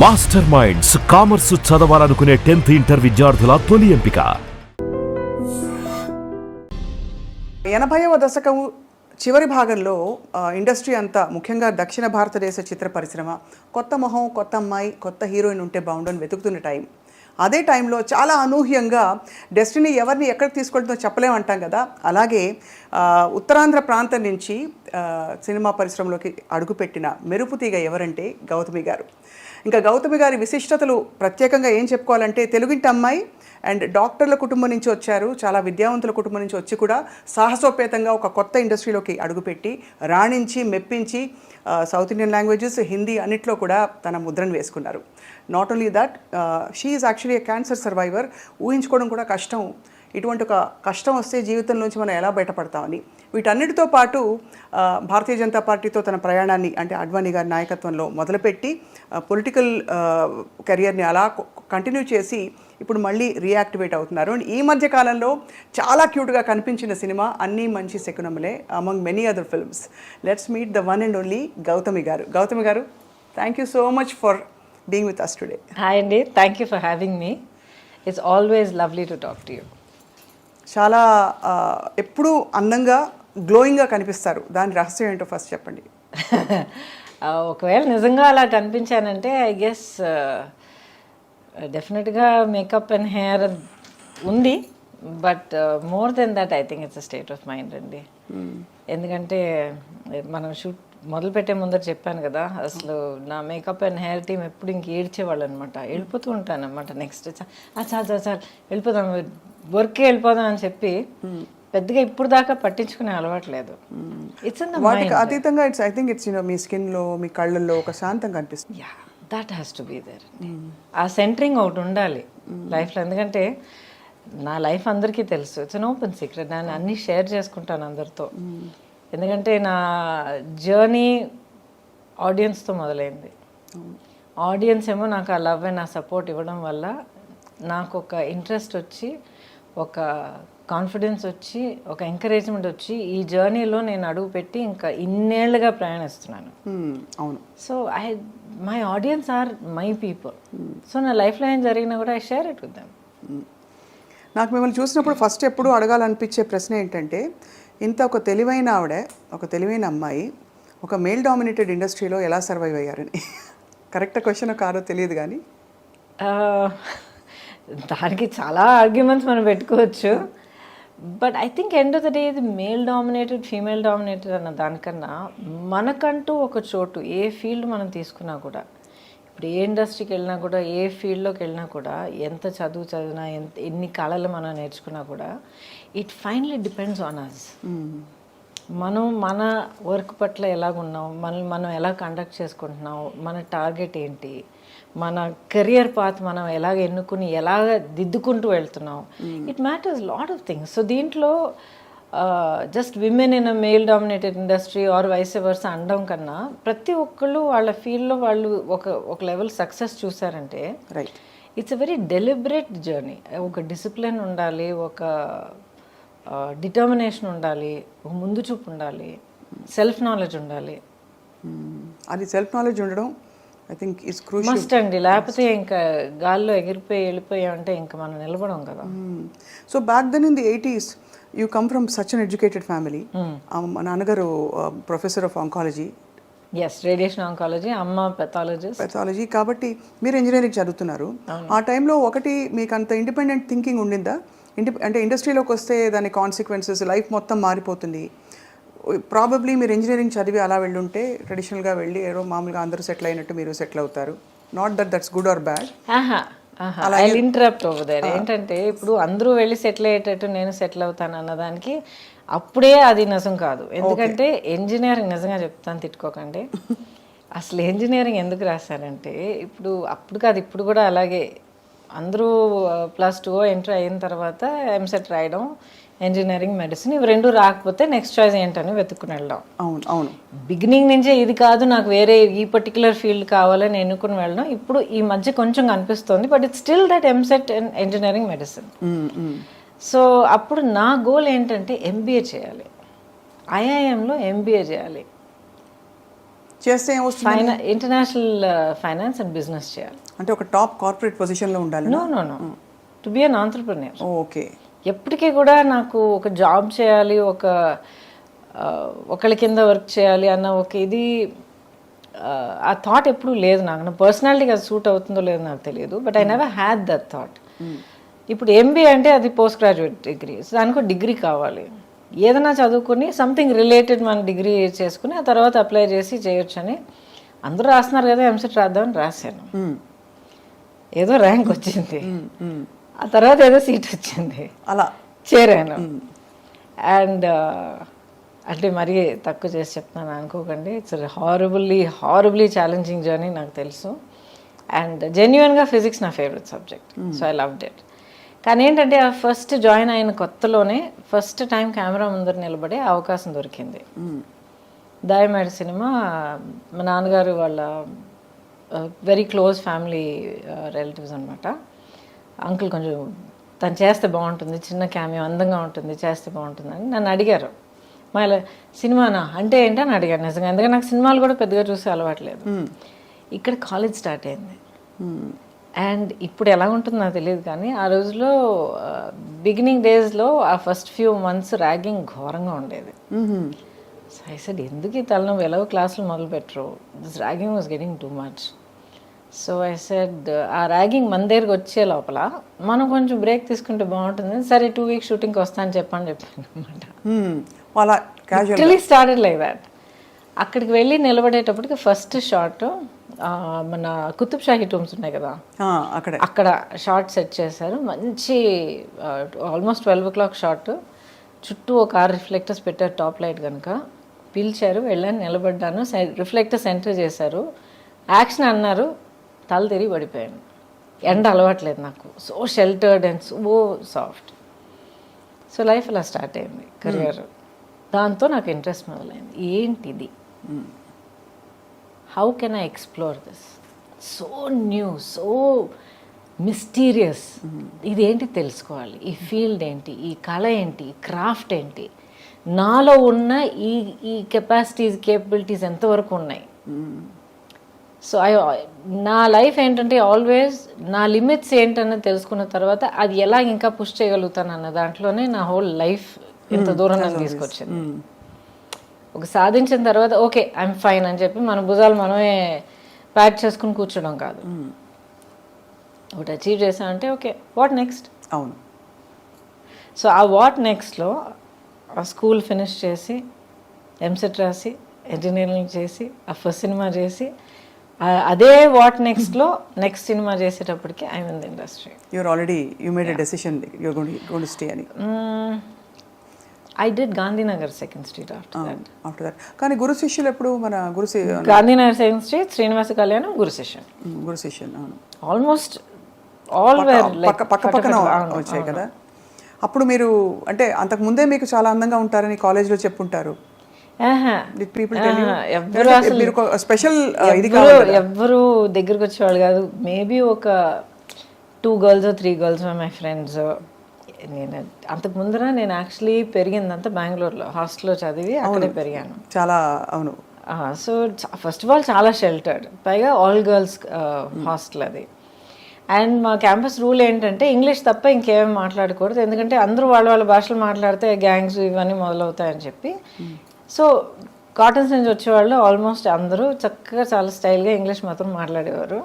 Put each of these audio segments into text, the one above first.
Master minds commerce చదవాలనుకునే 10th inter విద్యార్థుల తొలి ఎంపిక. 80వ దశకం చివరి భాగంలో ఇండస్ట్రీ అంతా ముఖ్యంగా దక్షిణ భారతదేశ చిత్ర పరిశ్రమ కొత్త మొహం, కొత్త అమ్మాయి, కొత్త హీరోయిన్ ఉంటే బాగుండని వెతుకుతున్న టైం. అదే టైంలో చాలా అనూహ్యంగా డెస్టినీ ఎవరిని ఎక్కడికి తీసుకెళ్తుందో చెప్పలేమంటాం కదా. అలాగే ఉత్తరాంధ్ర ప్రాంతం నుంచి సినిమా పరిశ్రమలోకి అడుగుపెట్టిన మెరుపు తీగ ఎవరంటే గౌతమి గారు. ఇంకా గౌతమి గారి విశిష్టతలు ప్రత్యేకంగా ఏం చెప్పుకోవాలంటే, తెలుగింటి అమ్మాయి అండ్ డాక్టర్ల కుటుంబం నుంచి వచ్చారు, చాలా విద్యావంతుల కుటుంబం నుంచి వచ్చి కూడా సాహసోపేతంగా ఒక కొత్త ఇండస్ట్రీలోకి అడుగుపెట్టి రాణించి మెప్పించి సౌత్ ఇండియన్ లాంగ్వేజెస్, హిందీ అన్నిట్లో కూడా తన ముద్రను వేసుకున్నారు. Not only that, she is actually a cancer survivor. ఊహించుకోవడం కూడా కష్టం, ఇటువంటి ఒక కష్టం వస్తే జీవితంలోంచి మనం ఎలా బయటపడతామని. వీటన్నిటితో పాటు భారతీయ జనతా పార్టీతో తన ప్రయాణాన్ని అంటే అడ్వాణీ గారి నాయకత్వంలో మొదలుపెట్టి పొలిటికల్ కెరియర్ని అలా కంటిన్యూ చేసి ఇప్పుడు మళ్ళీ రీయాక్టివేట్ అవుతున్నారు. అండ్ ఈ మధ్య కాలంలో చాలా క్యూట్గా కనిపించిన cinema Anni Manchi Sakunamule, among many other films. Let's meet the one and only Gautami garu. Gautami garu, thank you so much for being with us today. Hi అండి, thank you for having me. It's always lovely to talk to you. చాలా ఎప్పుడూ అందంగా గ్లోయింగ్గా కనిపిస్తారు. దాని రహస్యం ఏంటో first చెప్పండి. ఒకవేళ నిజంగా అలా కనిపించానంటే ఐ గెస్ డెఫినెట్గా మేకప్ అండ్ హెయిర్ ఉంది, but more than that I think it's a state of mind అండి. ఎందుకంటే మనం షూట్ మొదలు పెట్టే ముందర చెప్పాను కదా, అసలు నా మేకప్ అండ్ హెయిర్ టీమ్ ఎప్పుడు ఇంక ఏడ్చేవాళ్ళు అనమాట. వెళ్ళిపోతూ ఉంటాను అనమాట. నెక్స్ట్ చాలు వెళ్ళిపోదాం, వర్క్కి వెళ్ళిపోదాం అని చెప్పి పెద్దగా ఇప్పుడు దాకా పట్టించుకునే అలవాట్లేదు. ఇట్స్ వాటికి అతీతంగా ఇట్స్ ఐ థింక్ ఇట్స్ మీ స్కిన్లో, మీ కళ్ళల్లో ఒక శాంతం కనిపిస్తుంది. Yeah, that has to be there. ఆ సెంటరింగ్ ఒకటి ఉండాలి లైఫ్లో. ఎందుకంటే నా లైఫ్ అందరికీ తెలుసు, ఇట్స్ అన్ ఓపెన్ సీక్రెట్. నేను అన్నీ షేర్ చేసుకుంటాను అందరితో. ఎందుకంటే నా జర్నీ ఆడియన్స్తో మొదలైంది. ఆడియన్స్ ఏమో నాకు ఆ లవ్ అండ్ ఆ సపోర్ట్ ఇవ్వడం వల్ల నాకు ఒక ఇంట్రెస్ట్ వచ్చి, ఒక కాన్ఫిడెన్స్ వచ్చి, ఒక ఎంకరేజ్మెంట్ వచ్చి ఈ జర్నీలో నేను అడుగు పెట్టి ఇంకా ఇన్నేళ్లుగా ప్రయాణిస్తున్నాను. అవును. So my audience are my people. So నా లైఫ్లో ఏం జరిగినా కూడా I share it with them. నాకు మిమ్మల్ని చూసినప్పుడు ఫస్ట్ ఎప్పుడు అడగాలనిపించే ప్రశ్న ఏంటంటే, ఇంత ఒక తెలివైన ఆవిడ, ఒక తెలివైన అమ్మాయి ఒక మేల్ డామినేటెడ్ ఇండస్ట్రీలో ఎలా సర్వైవ్ అయ్యారని. కరెక్ట్ క్వశ్చన్ కాదో తెలియదు కానీ దానికి చాలా ఆర్గ్యుమెంట్స్ మనం పెట్టుకోవచ్చు. But I think end of the day ఇది మేల్ డామినేటెడ్, ఫీమేల్ డామినేటెడ్ అన్న దానికన్నా మనకంటూ ఒక చోటు ఏ ఫీల్డ్ మనం తీసుకున్నా కూడా, ఇప్పుడు ఏ ఇండస్ట్రీకి వెళ్ళినా కూడా, ఏ ఫీల్డ్లోకి వెళ్ళినా కూడా, ఎంత చదివినా, ఎన్ని కళలు మనం నేర్చుకున్నా కూడా, it finally depends on us. మనం మన వర్క్ పట్ల ఎలాగున్నాం, మనం ఎలా కండక్ట్ చేసుకుంటున్నాం, మన టార్గెట్ ఏంటి, మన కెరియర్ పాత్ మనం ఎలాగ ఎన్నుకుని ఎలాగ దిద్దుకుంటూ వెళ్తున్నాం, it matters lot of things. So దీంట్లో just women in a male dominated industry or vice versa అనడం కన్నా, ప్రతి ఒక్కళ్ళు వాళ్ళ ఫీల్డ్లో వాళ్ళు ఒక లెవెల్ సక్సెస్ చూసారంటే right, it's a very deliberate journey. ఒక డిసిప్లిన్ ఉండాలి, ఒక డిటర్మినేషన్ ఉండాలి, ఒక ముందు చూపు ఉండాలి, సెల్ఫ్ నాలెడ్జ్ ఉండాలి. అది సెల్ఫ్ నాలెడ్జ్ ఉండడం I think it's crucial must అండి. లేకపోతే ఇంకా గాల్లో ఎగిరిపోయి వెళ్ళిపోయామంటే ఇంకా మనం నిలబడం కదా. So back then in the 80s you come from such an educated family. మా నాన్నగారు professor of oncology. Yes, radiation oncology, అమ్మ పెథాలజీ. కాబట్టి మీరు ఇంజనీరింగ్ చదువుతున్నారు. ఆ టైంలో ఒకటి మీకు అంత ఇండిపెండెంట్ థింకింగ్ ఉండిందా? అంటే ఇండస్ట్రీలోకి వస్తే దాని కాన్సిక్వెన్సెస్, లైఫ్ మొత్తం మారిపోతుంది. ప్రాబబ్లీ మీరు ఇంజనీరింగ్ చదివి అలా వెళ్ళుంటే ట్రెడిషనల్గా వెళ్ళి ఏదో మామూలుగా అందరూ సెటిల్ అయినట్టు మీరు సెటిల్ అవుతారు. Not that's good or bad. I interrupt over there. ఏంటంటే ఇప్పుడు అందరూ వెళ్ళి సెటిల్ అయ్యేటట్టు నేను సెటిల్ అవుతాను అన్నదానికి అప్పుడే అది నిజం కాదు. ఎందుకంటే ఇంజనీరింగ్, నిజంగా చెప్తాను, తిట్టుకోకండి, అసలు ఇంజనీరింగ్ ఎందుకు రాశారంటే, అప్పుడు కాదు, ఇప్పుడు కూడా అలాగే అందరూ +2 ఎంటర్ అయిన తర్వాత ఎంసెట్ రాయడం, ఇంజనీరింగ్, మెడిసిన్, ఇవి రెండు రాకపోతే నెక్స్ట్ చాయిస్ ఏంటని వెతుక్కుని వెళ్ళడం. అవును అవును. బిగినింగ్ నుంచే ఇది కాదు నాకు వేరే ఈ పర్టికులర్ ఫీల్డ్ కావాలని ఎన్నుకుని వెళ్ళడం ఇప్పుడు ఈ మధ్య కొంచెం కనిపిస్తుంది. But it's still that EAMCET and engineering, medicine. So అప్పుడు నా గోల్ ఏంటంటే ఎంబీఏ చేయాలి, ఐఐఎంలో ఎంబీఏ చేయాలి. చేస్తే ఏమొస్తుంది? ఇంటర్నేషనల్ ఫైనాన్స్ అండ్ బిజినెస్ చేయాలి. అంటే ఒక టాప్ కార్పొరేట్ పొజిషన్లో ఉండాలి? No to be an entrepreneur. Okay. ఎప్పటికీ కూడా నాకు ఒక జాబ్ చేయాలి, ఒకళ్ళ కింద వర్క్ చేయాలి అన్న ఒక ఇది ఆ థాట్ ఎప్పుడూ లేదు నాకు. నా పర్సనాలిటీకి అది సూట్ అవుతుందో లేదో నాకు తెలియదు, but I never had that thought. ఇప్పుడు ఎంబీఏ అంటే అది పోస్ట్ గ్రాడ్యుయేట్ డిగ్రీ, సో దానికి డిగ్రీ కావాలి. ఏదైనా చదువుకుని సంథింగ్ రిలేటెడ్ మన డిగ్రీ చేసుకుని ఆ తర్వాత అప్లై చేసి చేయొచ్చని అందరూ రాస్తున్నారు కదా, ఎంసెట్ రాద్దామని రాశాను. ఏదో ర్యాంక్ వచ్చింది, ఆ తర్వాత ఏదో సీట్ వచ్చింది, అలా చేరాను. అండ్ అంటే మరీ తక్కువ చేసి చెప్తున్నాను అనుకోకండి, ఇట్స్ హారబుల్లీ ఛాలెంజింగ్ జర్నీ నాకు తెలుసు. అండ్ జెన్యున్గా ఫిజిక్స్ నా favourite subject, so I loved it. కానీ ఏంటంటే ఆ ఫస్ట్ జాయిన్ అయిన కొత్తలోనే ఫస్ట్ టైం కెమెరా ముందర నిలబడే అవకాశం దొరికింది. దాయమేడ సినిమా మా నాన్నగారు వాళ్ళ వెరీ క్లోజ్ ఫ్యామిలీ రిలేటివ్స్ అనమాట. అంకుల్ కొంచెం తను చేస్తే బాగుంటుంది, చిన్న క్యామియో అందంగా ఉంటుంది, చేస్తే బాగుంటుంది అని నన్ను అడిగారు. మా ఇలా సినిమానా అంటే ఏంటని అడిగాను నిజంగా, ఎందుకంటే నాకు సినిమాలు కూడా పెద్దగా చూసే అలవాట్లేదు. ఇక్కడ కాలేజ్ స్టార్ట్ అయింది. అండ్ ఇప్పుడు ఎలా ఉంటుందో నాకు తెలియదు, కానీ ఆ రోజులో బిగినింగ్ డేస్లో ఆ ఫస్ట్ ఫ్యూ మంత్స్ ర్యాగింగ్ ఘోరంగా ఉండేది. సో ఐ సెడ్ ఎందుకు ఈ తలనొప్పి, ఎలాగో క్లాసులు మొదలు పెట్టరు, this ragging was getting too much. So I said ఆ ర్యాగింగ్ మన దగ్గరికి వచ్చే లోపల మనం కొంచెం బ్రేక్ తీసుకుంటే బాగుంటుంది. సరే 2 weeks షూటింగ్కి వస్తాను చెప్పాను అనమాట. Started like that. అక్కడికి వెళ్ళి నిలబడేటప్పటికి ఫస్ట్ షాట్ మన కుతుబ్ షాహీ టూమ్స్ ఉన్నాయి కదా, అక్కడ షార్ట్ సెట్ చేశారు. మంచి ఆల్మోస్ట్ 12 o'clock షాట్. చుట్టూ ఒక 6 రిఫ్లెక్టర్స్ పెట్టారు, టాప్ లైట్ కనుక. పిలిచారు, వెళ్ళాను, నిలబడ్డాను, రిఫ్లెక్టర్స్ ఎంటర్ చేశారు, యాక్షన్ అన్నారు, తల తిరిగి పడిపోయాను. ఎండ అలవాట్లేదు నాకు, so sheltered and so soft. So life అలా స్టార్ట్ అయింది, కెరియర్. దాంతో నాకు ఇంట్రెస్ట్ మొదలైంది, ఏంటిది, how can I explore this, so new, so mysterious, ఇదేంటి తెలుసుకోవాలి, ఈ ఫీల్డ్ ఏంటి, ఈ కళ ఏంటి, ఈ క్రాఫ్ట్ ఏంటి, నాలో ఉన్న ఈ కెపాసిటీస్ కేపబిలిటీస్ ఎంతవరకు ఉన్నాయి. సో నా లైఫ్ ఏంటంటే ఆల్వేస్ నా లిమిట్స్ ఏంటన్నది తెలుసుకున్న తర్వాత అది ఎలా ఇంకా పుష్ చేయగలుగుతాను అన్న దాంట్లోనే నా హోల్ లైఫ్ ఇంత దూరం నన్ను తీసుకొచ్చింది. ఒక సాధించిన తర్వాత ఓకే ఐఎమ్ ఫైన్ అని చెప్పి మన భుజాలు మనమే ప్యాక్ చేసుకుని కూర్చోడం కాదు. ఒకటి అచీవ్ చేశానంటే ఓకే వాట్ నెక్స్ట్. అవును. సో ఆ వాట్ నెక్స్ట్లో ఆ స్కూల్ ఫినిష్ చేసి ఎంసెట్ రాసి ఇంజనీరింగ్ చేసి ఆ ఫస్ట్ సినిమా చేసి అదే వాట్ నెక్స్ట్లో నెక్స్ట్ సినిమా చేసేటప్పటికి I mean the industry. You made a decision you are going to stay అని. I did Gandhinagar 2nd Street after that. కానీ గురు శిష్యులు ఎప్పుడు మన Gandhinagar 2nd Street, Srinivasa Kalyanam, Guru Session. Almost all were like పక్కన వచ్చాయి కదా. అప్పుడు మీరు అంటే అంతకు ముందే మీకు చాలా అందంగా ఉంటారని కాలేజ్లో చెప్పుంటారు. ఎవ్వరు దగ్గరకు వచ్చేవాళ్ళు కాదు. మేబీ ఒక 2 girls 3 girls మై ఫ్రెండ్స్. నేను అంతకు ముందర నేను యాక్చువల్లీ పెరిగిందంతా బెంగళూరులో హాస్టల్లో చదివి అక్కడే పెరిగాను. చాలా అవును. సో ఫస్ట్ ఆఫ్ ఆల్ చాలా షెల్టర్డ్, పైగా ఆల్ గర్ల్స్ హాస్టల్ అది. అండ్ మా క్యాంపస్ రూల్ ఏంటంటే ఇంగ్లీష్ తప్ప ఇంకేమీ మాట్లాడకూడదు, ఎందుకంటే అందరూ వాళ్ళ భాషలు మాట్లాడితే గ్యాంగ్స్ ఇవన్నీ మొదలవుతాయని చెప్పి. సో కాటన్స్ నుంచి వచ్చేవాళ్ళు ఆల్మోస్ట్ అందరూ చక్కగా చాలా స్టైల్గా ఇంగ్లీష్ మాత్రం మాట్లాడేవారు.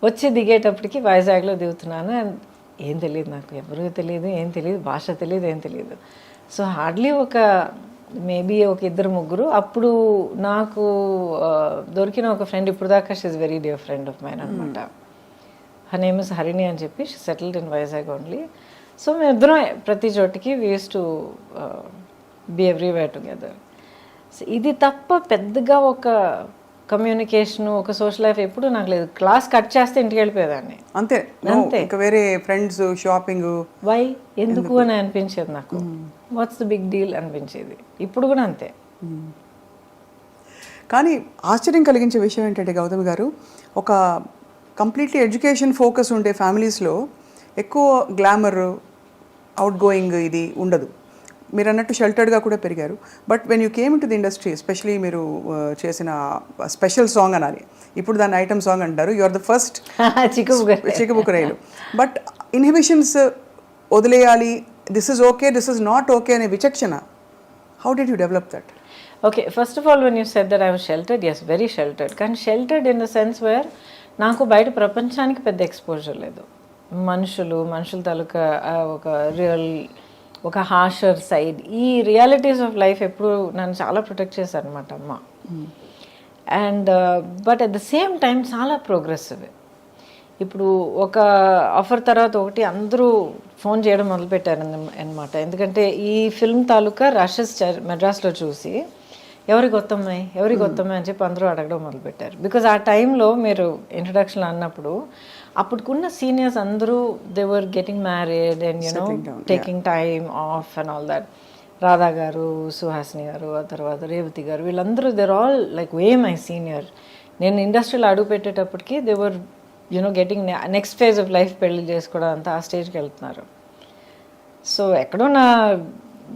వచ్చి దిగేటప్పటికి వైజాగ్లో దిగుతున్నాను. అండ్ ఏం తెలియదు నాకు, ఎవరు తెలియదు, ఏం తెలియదు, భాష తెలియదు, ఏం తెలియదు. సో హార్డ్లీ ఒక మేబీ ఒక 2-3. అప్పుడు నాకు దొరికిన ఒక ఫ్రెండ్, ఇప్పుడు దాకా she is very dear friend of mine అనమాట. హర్ నేమ్ ఇస్ హరిణి అని చెప్పి, she settled in Vizag only. So మేమిద్దరం ప్రతి చోటికి we use to be everywhere together. So ఇది తప్ప పెద్దగా ఒక కమ్యూనికేషన్, ఒక సోషల్ లైఫ్ ఎప్పుడు నాకు లేదు. క్లాస్ కట్ చేస్తే ఇంటికి వెళ్ళిపోయేదాన్ని, అంతే. వేరే ఫ్రెండ్స్, షాపింగ్, వై ఎందుకు అని అనిపించేది నాకు. వాట్స్ ద బిగ్ డీల్ అనిపించేది. ఇప్పుడు కూడా అంతే. కానీ ఆశ్చర్యం కలిగించే విషయం ఏంటంటే గౌతమి గారు, ఒక కంప్లీట్లీ ఎడ్యుకేషన్ ఫోకస్ ఉండే ఫ్యామిలీస్లో ఎక్కువ గ్లామర్, అవుట్ గోయింగ్ ఇది ఉండదు. మీరు అన్నట్టు షెల్టర్డ్గా కూడా పెరిగారు. But when you came to the industry, especially మీరు చేసిన స్పెషల్ సాంగ్ అనాలి, ఇప్పుడు దాన్ని ఐటమ్ సాంగ్ అంటారు, you are the first Chikkubukkurailu. But inhibitions వదిలేయాలి, this is okay, this is not okay అనే విచక్షణ, how did you develop that? Okay, first of all when you said that I was sheltered, yes very sheltered. కానీ sheltered in the sense where నాకు బయట ప్రపంచానికి పెద్ద exposure లేదు. మనుషుల తాలూకా ఒక రియల్, ఒక హార్షర్ సైడ్, ఈ రియాలిటీస్ ఆఫ్ లైఫ్ ఎప్పుడు నన్ను చాలా ప్రొటెక్ట్ చేశారు అనమాట అమ్మ. And but at the same time చాలా ప్రోగ్రెసివ్. ఇప్పుడు ఒక ఆఫర్ తర్వాత ఒకటి అందరూ ఫోన్ చేయడం మొదలుపెట్టారు అనమాట. ఎందుకంటే ఈ ఫిల్మ్ తాలూకా రషెస్ మెడ్రాస్లో చూసి ఎవరికి కొత్తమ్మాయి అని చెప్పి అందరూ అడగడం మొదలుపెట్టారు. బికాజ్ ఆ టైంలో మీరు ఇంట్రడక్షన్ అన్నప్పుడు అప్పటికున్న సీనియర్స్ అందరూ they were getting married and you know taking time off and all that. Radha garu, Suhasini garu, ఆ తర్వాత రేవతి గారు, వీళ్ళందరూ they're all like way my senior. నేను ఇండస్ట్రీలో అడుగు పెట్టేటప్పటికి they were you know getting next phase of life పెళ్లి చేసుకోవడం అంతా ఆ స్టేజ్కి వెళ్తున్నారు. సో ఎక్కడో నా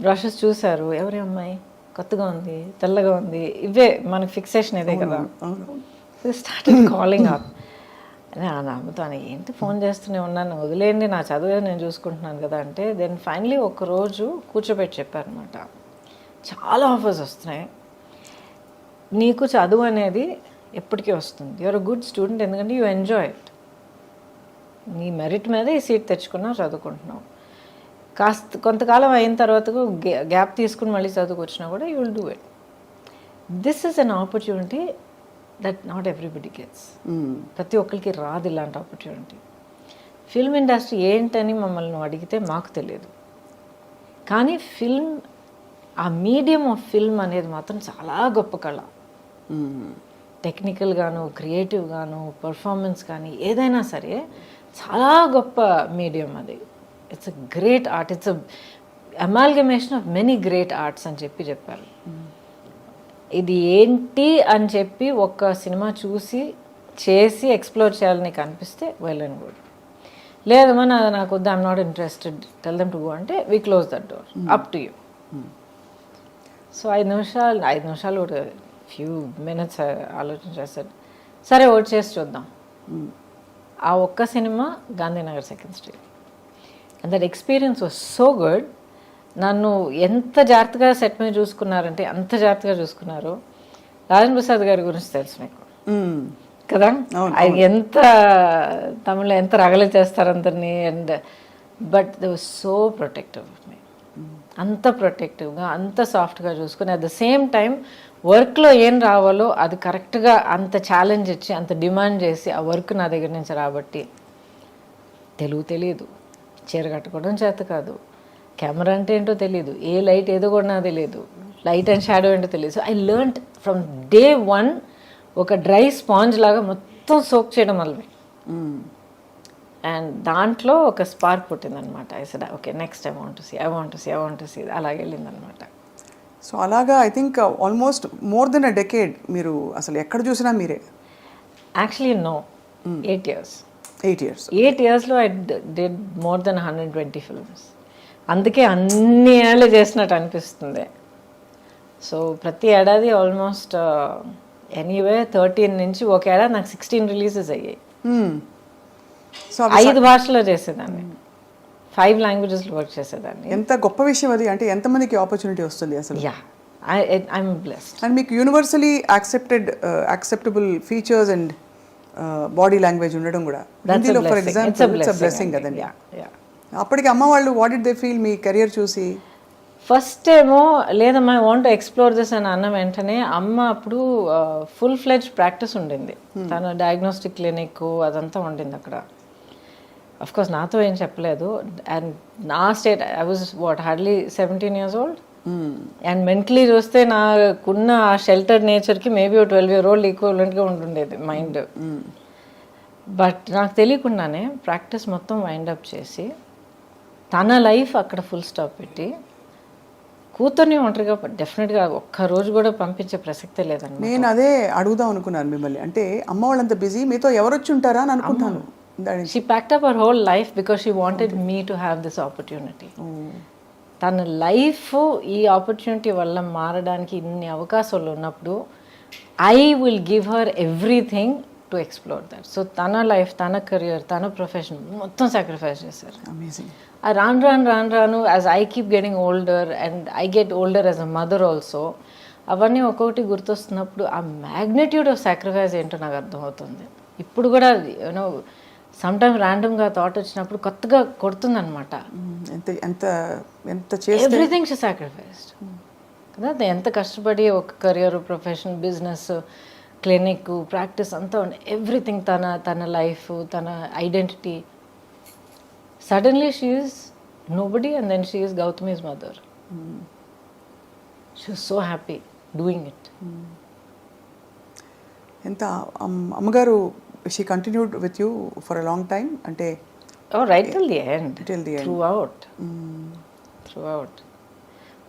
బ్రషెస్ చూశారు, ఎవరి అమ్మాయి కొత్తగా ఉంది, తెల్లగా ఉంది, ఇవే మనకి ఫిక్సేషన్ ఇదే కదా. Starting calling up. నమ్ముతాను, ఏంటి ఫోన్ చేస్తూనే ఉన్నాను, వదిలేయండి నా చదువు నేను చూసుకుంటున్నాను కదా అంటే, దెన్ ఫైనలీ ఒకరోజు కూర్చోబెట్టి చెప్పారనమాట, చాలా ఆఫర్స్ వస్తున్నాయి, నీకు చదువు అనేది ఎప్పటికీ వస్తుంది, యూఆర్ అ గుడ్ స్టూడెంట్, ఎందుకంటే యూ ఎంజాయ్ ఇట్, నీ మెరిట్ మీద ఈ సీట్ తెచ్చుకున్నావు, చదువుకుంటున్నావు, కొంతకాలం అయిన తర్వాత గ్యాప్ తీసుకుని మళ్ళీ చదువుకొచ్చినా కూడా you will do it. This is an opportunity that not everybody gets. ప్రతి ఒక్కరికి రాదు ఇలాంటి ఆపర్చునిటీ. ఫిల్మ్ ఇండస్ట్రీ ఏంటని మమ్మల్ని అడిగితే మాకు తెలియదు, కానీ ఫిల్మ్, ఆ మీడియం ఆఫ్ ఫిల్మ్ అనేది మాత్రం చాలా గొప్ప కళ. టెక్నికల్గాను, క్రియేటివ్గాను, పర్ఫార్మెన్స్ కానీ ఏదైనా సరే చాలా గొప్ప మీడియం అది. It's a great art, it's a amalgamation of many great arts అని చెప్పారు. ఇది ఏంటి అని చెప్పి ఒక సినిమా చూసి చేసి ఎక్స్ప్లోర్ చేయాలని కనిపిస్తే వెల్ అండ్ గుడ్. లేదమ్మా నాకు వద్దు, I'm not interested, tell them to go అంటే we close that door, up to you. So 5 నిమిషాలు ఒక ఫ్యూ మినిట్స్ ఆలోచన చేశాడు, సరే ఓట్ చేసి చూద్దాం. ఆ ఒక్క cinema Gandhinagar 2nd Street. And that experience was so good. నన్ను ఎంత జాగ్రత్తగా సెట్ మీద చూసుకున్నారంటే అంత జాగ్రత్తగా చూసుకున్నారు. రాజేంద్ర ప్రసాద్ గారి గురించి తెలుసు మీకు కదా, ఆయన ఎంత తమిళ ఎంత రగలు చేస్తారు అందరినీ. And but they was so protective of me, అంత ప్రొటెక్టివ్గా, అంత సాఫ్ట్గా చూసుకుని, అట్ ద సేమ్ టైం వర్క్లో ఏం రావాలో అది కరెక్ట్గా అంత ఛాలెంజ్ ఇచ్చి, అంత డిమాండ్ చేసి ఆ వర్క్ నా దగ్గర నుంచి రాబట్టి. తెలుగు తెలియదు, చీర కట్టుకోవడం చేత కాదు, కెమెరా అంటే ఏంటో తెలియదు, ఏ లైట్ ఏదో కూడా నాకు తెలియదు, లైట్ అండ్ షాడో ఏంటో తెలియదు. So I learned from day 1 ఒక డ్రై స్పాంజ్ లాగా మొత్తం సోక్ చేయడం వల్ల. అండ్ దాంట్లో ఒక స్పార్క్ పుట్టిందనమాట. I said okay, next I want to see అలాగే వెళ్ళిందనమాట. సో అలాగా I think almost more than a decade మీరు అసలు ఎక్కడ చూసినా మీరే. Actually no, 8 years. 8 yearsలో I did more than 120 films. అందుకే అన్ని ఏళ్ళు చేసినట్టు అనిపిస్తుంది. సో ప్రతి ఏడాది ఆల్మోస్ట్ ఎనీవే 13 నుంచి ఒక ఏడాది నాకు 16 రిలీజెస్ అయ్యాయి. సో 5 భాషల్లో చేసేదాన్ని, 5 languagesలో వర్క్ చేసేదాన్ని. ఎంత గొప్ప విషయం అది, అంటే ఎంతమందికి ఆపర్చునిటీ వస్తుంది అసలు. Yeah, I'm blessed. అండ్ మీకు universally acceptable features and body language ఉండడం కూడా హిందీలో for example it's a blessing కదండి. అప్పటికి అమ్మ వాళ్ళు what did they feel me career చూసి? ఫస్ట్ ఏమో లేదమ్మా I want to explore this అని అన్న వెంటనే అమ్మ అప్పుడు ఫుల్ ఫ్లెడ్జ్ ప్రాక్టీస్ ఉండింది, తన డయాగ్నోస్టిక్ క్లినిక్ అదంతా ఉండింది అక్కడ. అఫ్కోర్స్ నాతో ఏం చెప్పలేదు. అండ్ నా state I was hardly 17 years old. And mentally చూస్తే నాకున్న ఆ షెల్టర్ నేచర్కి మేబీ 12 year old ఈక్వలెంట్గా ఉంటుండేది మైండ్. బట్ నాకు తెలియకుండానే ప్రాక్టీస్ మొత్తం వైండప్ చేసి తన లైఫ్ అక్కడ ఫుల్ స్టాప్ పెట్టి కూతుర్ని ఒంటరిగా డెఫినెట్గా ఒక్కరోజు కూడా పంపించే ప్రసక్తే లేదండి. నేను అదే అడుగుదాం అనుకున్నాను మిమ్మల్ని, అంటే అమ్మ వాళ్ళంత బిజీ, మీతో ఎవరు వచ్చి ఉంటారా అని అనుకుంటాను. She packed up her whole life because she wanted me to have this opportunity. తన లైఫ్ ఈ ఆపర్చునిటీ వల్ల మారడానికి ఇన్ని అవకాశాలు ఉన్నప్పుడు I will give her everything to explore that. So తన లైఫ్, తన కెరియర్, తన ప్రొఫెషన్ మొత్తం సాక్రిఫైస్ చేశారు. అమేజింగ్. రాను as I keep getting older and I get older as a mother also, అవన్నీ ఒక్కొక్కటి గుర్తొస్తున్నప్పుడు ఆ మ్యాగ్నిట్యూడ్ ఆఫ్ సాక్రిఫైస్ ఏంటో నాకు అర్థమవుతుంది. ఇప్పుడు కూడా యూనో సమ్టైమ్ ర్యాండమ్గా థాట్ వచ్చినప్పుడు కొత్తగా కొడుతుంది అనమాట. ఎంత ఎంత ఎంత చేస్తే ఎవ్రీథింగ్ షీ సాక్రిఫైస్డ్ కదా. ఎంత కష్టపడి ఒక career, profession, business, clinic, practice అంతా ఎవ్రీథింగ్, తన లైఫ్, తన identity. Suddenly she is nobody and then she is Gautami's mother. She was so happy doing it. ఎంత అమ్మగారు she continued with you for a long time, అంటే right till the end, Till the end. Throughout.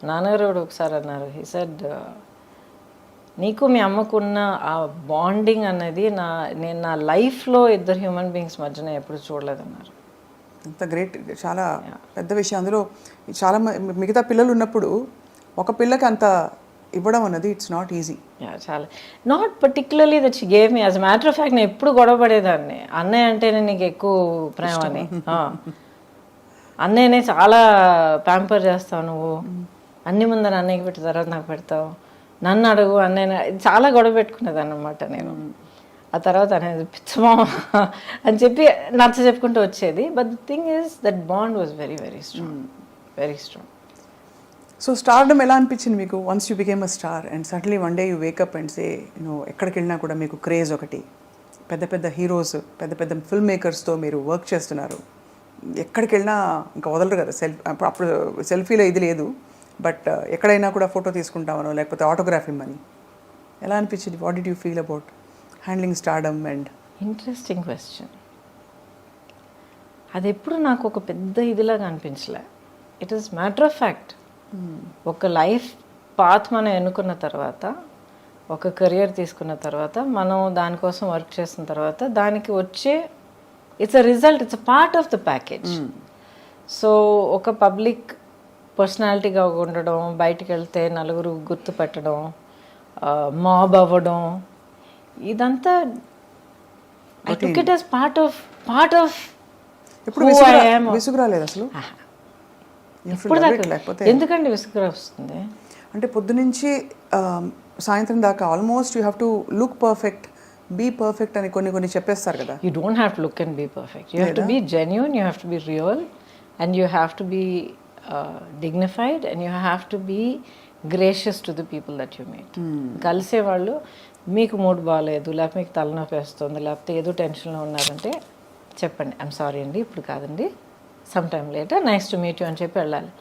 నాన్నగారు కూడా ఒకసారి అన్నారు, he said నీకు మీ అమ్మకున్న ఆ bonding అనేది నేను నా లైఫ్లో ఇద్దరు హ్యూమన్ బీయింగ్స్ మధ్యన ఎప్పుడు చూడలేదన్నారు. అంత గ్రేట్, చాలా పెద్ద విషయం. అందులో చాలా మిగతా పిల్లలు ఉన్నప్పుడు ఒక పిల్లకి అంత ఇవ్వడం అన్నది ఇట్స్ నాట్ ఈజీ. చాలా not particularly that she gave me. As matter of fact నేను ఎప్పుడు గొడవ పడేదాన్ని, అన్నయ్య అంటేనే నీకు ఎక్కువ ప్రేమ అని. అన్నయ్యనే చాలా ప్యాంపర్ చేస్తావు నువ్వు, అన్ని ముందర అన్నయ్యకి పెట్టిన తర్వాత నాకు పెడతావు, నన్ను అడుగు అన్నయ్య, చాలా గొడవ పెట్టుకునేదాన్ని అనమాట నేను. ఆ తర్వాత అనేది పిచ్చమా అని చెప్పి నచ్చ చెప్పుకుంటూ వచ్చేది. But the thing is that bond was very very strong, very strong. So stardom ఎలా అనిపించింది మీకు once you became a star and suddenly one day you wake up and say ఎక్కడికి వెళ్ళినా కూడా మీకు క్రేజ్ ఒకటి, పెద్ద పెద్ద హీరోస్, పెద్ద పెద్ద ఫిల్మ్ మేకర్స్తో మీరు వర్క్ చేస్తున్నారు, ఎక్కడికి వెళ్ళినా ఇంకా వదలరు కదా. అప్పుడు సెల్ఫీలో ఇది లేదు, బట్ ఎక్కడైనా కూడా ఫోటో తీసుకుంటామనో లేకపోతే ఆటోగ్రాఫ్ ఇమ్మని. ఎలా అనిపించింది? What did you feel about handling stardom? And interesting question. అది ఎప్పుడు నాకు ఒక పెద్ద ఇదిలాగా అనిపించలే. It is matter of fact. ఒక లైఫ్ పాత్ మనం ఎన్నుకున్న తర్వాత, ఒక కెరియర్ తీసుకున్న తర్వాత, మనం దానికోసం వర్క్ చేసిన తర్వాత దానికి వచ్చే it's a result, it's a part of the package. So ఒక పబ్లిక్ పర్సనాలిటీగా ఉండడం, బయటికి వెళ్తే నలుగురు గుర్తుపెట్టడం, మాబ్ అవ్వడం, ఇదంతా I took it as part of విసుగురాలేదు అసలు? ఇప్పుడు ఎందుకండి విసుగు వస్తుంది? అంటే పొద్దునుంచి సాయంత్రం దాకా almost you have to look perfect, be perfect అని కొన్ని చెప్పేస్తారు కదా. You don't have to look and be perfect. You have to be genuine, you have to be real, and you have to be dignified, and you have to be gracious to the people that you meet. కలిసేవాళ్ళు మీకు mood బాగాలేదు, లేకపోతే మీకు తలనొప్పి వేస్తుంది, లేకపోతే ఏదో టెన్షన్లో ఉన్నారంటే చెప్పండి, ఐఎమ్ సారీ అండి ఇప్పుడు కాదండి, some time later, nice to meet you అని చెప్పి వెళ్ళాలి.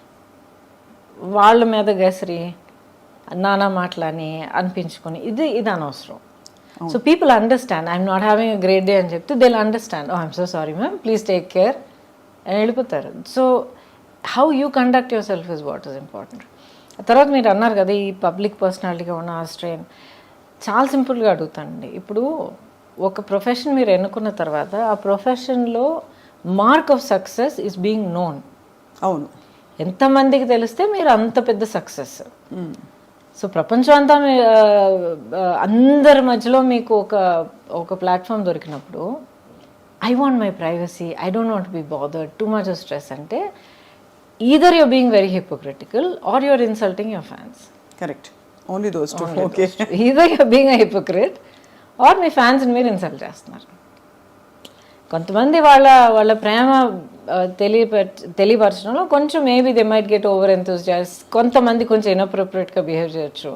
వాళ్ళ మీద గసిరి నానా మాటలని అనిపించుకొని ఇది అనవసరం. So people understand, I'm not having a great day అని చెప్తే they will understand, oh I'm so sorry ma'am, please take care అని వెళ్ళిపోతారు. So how you conduct yourself is what is important. తర్వాత మీరు అన్నారు కదా ఈ పబ్లిక్ పర్సనాలిటీగా ఉన్న ఆ స్ట్రెయిన్. చాలా సింపుల్గా అడుగుతానండి. ఇప్పుడు ఒక ప్రొఫెషన్ మీరు ఎన్నుకున్న తర్వాత ఆ ప్రొఫెషన్లో mark of success is being known. అవును. ఎంతమందికి తెలిస్తే మీరు అంత పెద్ద సక్సెస్. సో ప్రపంచం అంతా అందరి మధ్యలో మీకు ఒక ప్లాట్ఫామ్ దొరికినప్పుడు I want my privacy, I don't want be bothered, too much of stress అంటే either you're being very hypocritical or you're insulting your fans. Correct. Only those two. Okay. Either you're being a hypocrite or me fans మీరు insult చేస్తున్నారు. కొంతమంది వాళ్ళ ప్రేమ తెలియపరచడంలో కొంచెం maybe they might get over enthusiast, కొంతమంది కొంచెం ఇన్అప్రోప్రియేట్గా behave చేయొచ్చు,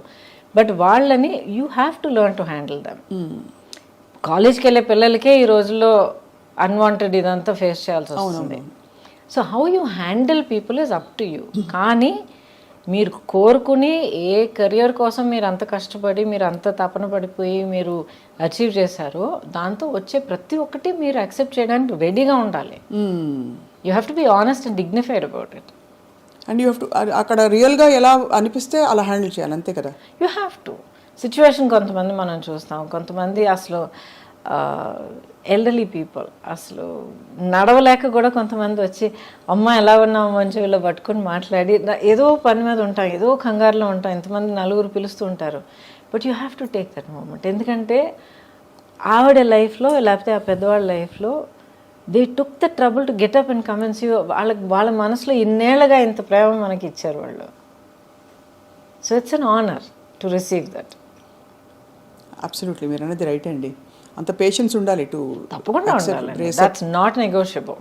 but వాళ్ళని you have to learn to handle them. కాలేజ్కి వెళ్ళే పిల్లలకే ఈ రోజుల్లో అన్వాంటెడ్ ఇదంతా ఫేస్ చేయాల్సి వస్తుంది. So how you handle people is up to you. కానీ మీరు కోరుకుని ఏ కెరియర్ కోసం మీరు అంత కష్టపడి మీరు అంత తపన పడిపోయి మీరు అచీవ్ చేశారో దాంతో వచ్చే ప్రతి ఒక్కటి మీరు యాక్సెప్ట్ చేయడానికి రెడీగా ఉండాలి. You have to be honest and dignified about it. And you have to అక్కడ రియల్గా ఎలా అనిపిస్తే అలా హ్యాండిల్ చేయాలి, అంతే కదా. You have to. సిచ్యువేషన్ కొంతమంది మనం చూస్తాం, కొంతమంది అసలు ఎల్డర్లీ పీపుల్ అసలు నడవలేక కూడా కొంతమంది వచ్చి అమ్మ ఎలా ఉన్నావు మంచి వీళ్ళు పట్టుకొని మాట్లాడి ఏదో పని మీద ఉంటాం, ఏదో కంగారులో ఉంటాం, ఇంతమంది నలుగురు పిలుస్తూ ఉంటారు. But you have to take that moment. ఎందుకంటే ఆవిడ లైఫ్లో లేకపోతే ఆ పెద్దవాళ్ళ లైఫ్లో they took the trouble to get up and come and see. వాళ్ళ మనసులో ఇన్నేళ్ళగా ఇంత ప్రేమ మనకి ఇచ్చారు వాళ్ళు. So it's an honour to receive that. Absolutely, మీరు అనేది రైట్ అండి. అంత పేషెన్స్ ఉండాలి టు తప్పకుండా ఉండాలి. That's not negotiable.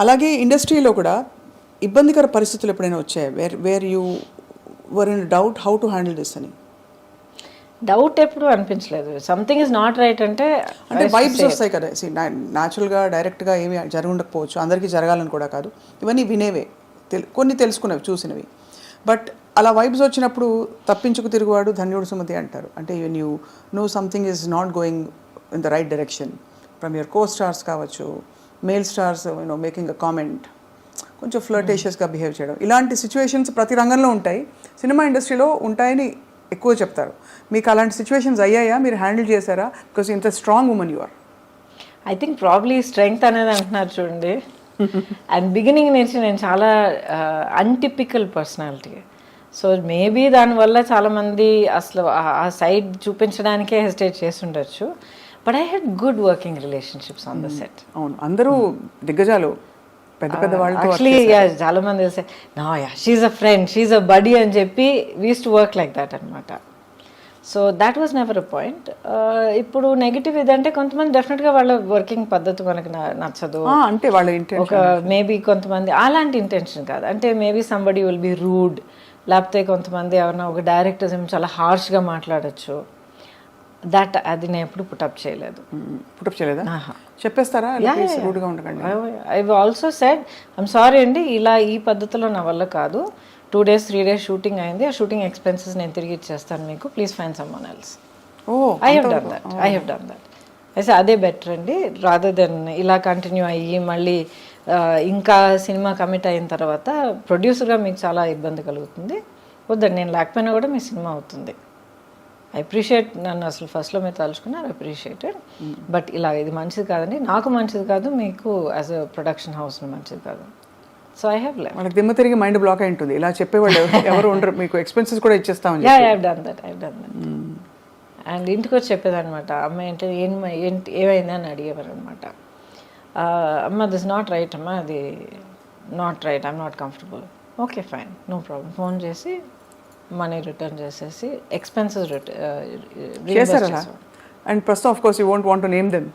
అలాగే ఇండస్ట్రీలో కూడా ఇబ్బందికర పరిస్థితులు ఎప్పుడైనా వచ్చాయి where you were in doubt how to handle this అని? డౌట్ ఎప్పుడు అనిపించలేదు. సంథింగ్ ఇస్ నాట్ రైట్ అంటే వైబ్స్ వస్తాయి కదా. న్యాచురల్గా డైరెక్ట్గా ఏమి జరగకపోవచ్చు, అందరికీ జరగాలని కూడా కాదు, ఇవన్నీ వినేవే, కొన్ని తెలుసుకునేవి, చూసినవి. బట్ అలా వైబ్స్ వచ్చినప్పుడు తప్పించుకు తిరుగువాడు ధన్యుడు సుమతి అంటారు. అంటే you know something is not going in the right direction from your co stars కావచ్చు, male stars making a comment, కొంచెం ఫ్లర్టేషియస్గా బిహేవ్ చేయడం, ఇలాంటి సిచ్యువేషన్స్ ప్రతి రంగంలో ఉంటాయి, సినిమా ఇండస్ట్రీలో ఉంటాయని ఎక్కువ చెప్తారు. మీకు అలాంటి సిచ్యువేషన్స్ అయ్యాయా? మీరు హ్యాండిల్ చేశారా? బికాస్ ఇంత strong women you are. I think probably strength అనేది అంటున్నారు చూడండి. అండ్ బిగినింగ్ నుంచి నేను చాలా అన్టిపికల్ పర్సనాలిటీ. సో మేబీ దానివల్ల చాలామంది అసలు ఆ సైడ్ చూపించడానికే హెసిటేట్ చేసి ఉండొచ్చు. But I had good working relationships on the set. అవును, అందరూ దిగ్గజాలు, పెద్ద పెద్ద వాళ్ళు. యాక్చువల్లీ చాలా మంది తెలిసే నా she's a friend, she's a buddy అని చెప్పి we use to work like that అనమాట. So that was never a point. ఇప్పుడు నెగిటివ్ ఇదంటే కొంతమంది డెఫినెట్గా వాళ్ళ వర్కింగ్ పద్ధతి మనకి నచ్చదు అంటే వాళ్ళ ఒక మేబీ కొంతమంది అలాంటి ఇంటెన్షన్ కాదు, అంటే maybe somebody will be rude, లేకపోతే కొంతమంది ఎవరైనా ఒక డైరెక్టర్స్ ఏమో చాలా హార్ష్గా మాట్లాడచ్చు. అది నేను ఎప్పుడు పుటప్ చేయలేదు. పుటప్ చేయలేదా? చెప్పేస్తారా రూడ్గా ఉండకండి? I also said I'm sorry అండి, ఇలా ఈ పద్ధతిలో నా వల్ల కాదు, 2 days 3 days షూటింగ్ అయింది, ఆ షూటింగ్ ఎక్స్పెన్సెస్ నేను తిరిగి ఇచ్చేస్తాను మీకు, please find someone else. I have done that. అయితే అదే బెటర్ అండి, రాదర్ దెన్ ఇలా కంటిన్యూ అయ్యి మళ్ళీ ఇంకా సినిమా కమిట్ అయిన తర్వాత ప్రొడ్యూసర్గా మీకు చాలా ఇబ్బంది కలుగుతుంది. వద్దండి, నేను లేకపోయినా కూడా మీ సినిమా అవుతుంది. ఐ అప్రిషియేట్, నన్ను అసలు ఫస్ట్లో మీరు తలుచుకున్నారు, అప్రిషియేటెడ్. బట్ ఇలా ఇది మంచిది కాదండి, నాకు మంచిది కాదు, మీకు యాజ్ అ ప్రొడక్షన్ హౌస్ మంచిది కాదు. So I have left. మనకు దిమ్మ తిరిగి మైండ్ బ్లాక్ అయి ఉంటుంది, ఇలా చెప్పేవాళ్ళు ఎవరు ఉండరు, మీకు ఎక్స్పెన్సెస్ కూడా ఇచ్చేస్తామని. I have done that. And ఇంటికి వచ్చి చెప్పేదనమాట, అమ్మ ఏంటి ఏమైంది అని అడిగేవారు అనమాట. అమ్మ దిస్ నాట్ రైట్, అమ్మ అది not right, I'm not comfortable. Okay fine, no problem. Phone చేసి మనీ రిటర్న్ చేసేసి ఎక్స్పెన్సెస్ చేశారు. అండ్ ప్రస్తుతం of course you won't want to name them.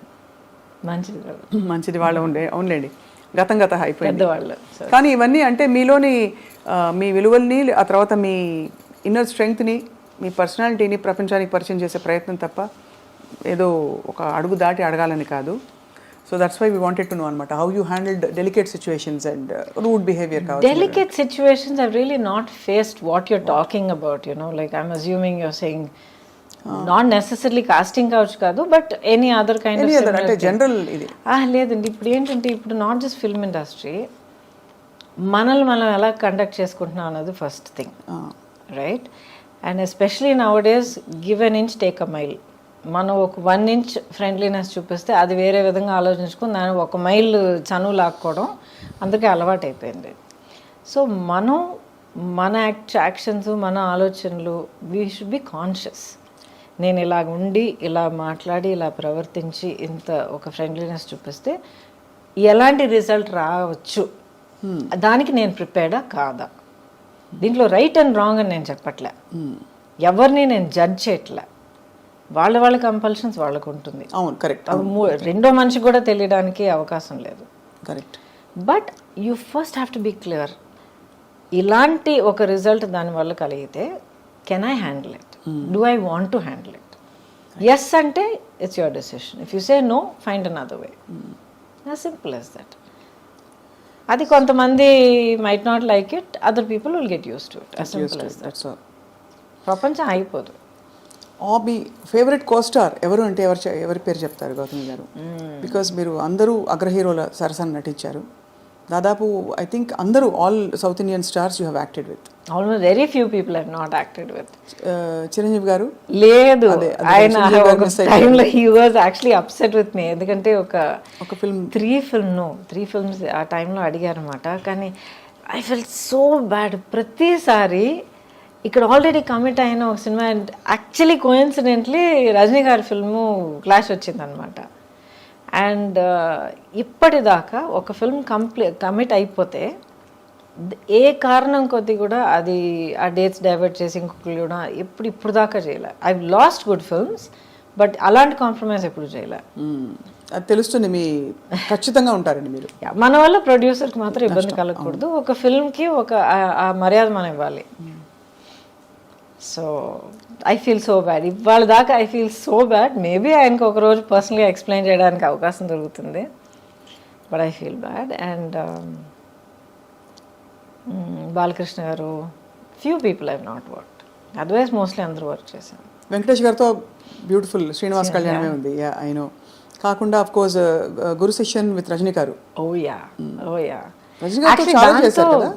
మంచిది వాళ్ళు ఉండే అవునులేండి, గతం అయిపోయింది పెద్దవాళ్ళు. కానీ ఇవన్నీ అంటే మీలోని మీ విలువల్ని, ఆ తర్వాత మీ ఇన్నర్ స్ట్రెంగ్త్ని, మీ పర్సనాలిటీని ప్రపంచానికి పరిచయం చేసే ప్రయత్నం తప్ప ఏదో ఒక అడుగు దాటి అడగాలని కాదు. So that's why we wanted to know అనమాట, how you handled delicate situations and rude behaviour కావచ్చు. Delicate situations I've really not faced what you're talking about, you know, like I'm assuming you're saying not necessary casting కావచ్చు కాదు, but any other kind of అంటే general ఇది లేదండి. ఇప్పుడు ఏంటంటే ఇప్పుడు not just film industry, మనల్ని మనం ఎలా కండక్ట్ చేసుకుంటున్నాం అన్నది first thing, right? And especially now days give an inch take a mile. మనం ఒక 1 inch ఫ్రెండ్లీనెస్ చూపిస్తే అది వేరే విధంగా ఆలోచించుకుని దాన్ని 1 mile చనువు లాక్కోవడం అందరికీ అలవాటు అయిపోయింది. సో మనం మన యాక్షన్స్, మన ఆలోచనలు, వీ షుడ్ బి కాన్షియస్. నేను ఇలా ఉండి, ఇలా మాట్లాడి, ఇలా ప్రవర్తించి ఇంత ఒక ఫ్రెండ్లీనెస్ చూపిస్తే ఎలాంటి రిజల్ట్ రావచ్చు, దానికి నేను ప్రిపేర్డా కాదా? దీంట్లో రైట్ అండ్ రాంగ్ అని నేను చెప్పట్లే, ఎవరిని నేను జడ్జ్ చేయట్లే, వాళ్ళ కంపల్షన్స్ వాళ్ళకు ఉంటుంది. అవును, కరెక్ట్. రెండో మనిషికి కూడా తెలియడానికి అవకాశం లేదు. Correct. But you first have to be clear, ఇలాంటి ఒక రిజల్ట్ దానివల్ల కలిగితే can I handle it, do I want to handle it? Yes అంటే it's your decision, if you say no find another way, as simple as that. అది కొంతమంది might not like it, other people will get use to it, as simple as that. ప్రపంచం అయిపోదు. మీ favourite co-star ఎవరు అంటే ఎవరి పేరు చెప్తారు గౌతమి గారు? బికాస్ మీరు అందరూ అగ్రహీరోల సరసన నటించారు, దాదాపు ఐ థింక్ అందరూ all south Indian stars you have acted with. Almost very few people have not acted with. Chiranjeevi గారు లేదు, అదే ఆయన చిరంజీవి గారు ఒక miss అయిపోయారు. టైంలో he was actually upset with me. ఎందుకంటే ఒక ఫిల్మ్ త్రీ ఫిల్మ్స్ ఆ టైంలో అడిగారన్నమాట. కానీ ఐ ఫెల్ సో బ్యాడ్. ప్రతిసారి ఇక్కడ ఆల్రెడీ కమిట్ అయిన ఒక సినిమా, యాక్చువల్లీ కోఇన్సిడెంట్లీ రజనీ గారి ఫిల్ము క్లాష్ వచ్చిందనమాట. అండ్ ఇప్పటిదాకా ఒక ఫిల్మ్ కమిట్ అయిపోతే ఏ కారణం కొద్ది కూడా అది ఆ డేట్స్ డైవర్ట్ చేసి ఇంకొకరు కూడా ఇప్పుడు దాకా చేయలే. I last good films, but అలాంటి కాంప్రమైజ్ ఎప్పుడు చేయలే. అది తెలుస్తుంది, మీ ఖచ్చితంగా ఉంటారండి మీరు. మన వల్ల ప్రొడ్యూసర్కి మాత్రం ఇబ్బంది కలగకూడదు. ఒక ఫిల్మ్కి ఆ మర్యాద మనం ఇవ్వాలి. So I feel so bad. ఇవాళ దాకా I feel so bad. Maybe ఆయనకు ఒక రోజు పర్సనల్గా ఎక్స్ప్లెయిన్ చేయడానికి అవకాశం దొరుకుతుంది, but I feel bad. And Balakrishna garu, few people I not work, otherwise mostly అందరూ వర్క్ చేశాను. వెంకటేష్ గారితో బ్యూటిఫుల్ శ్రీనివాస్ కళ్యాణమే ఉంది, ఐ నో. కాకుండా of course Guru Sishyan with Rajini garu. Oh yeah Rajani గారితో చాలా చేశారు కదా.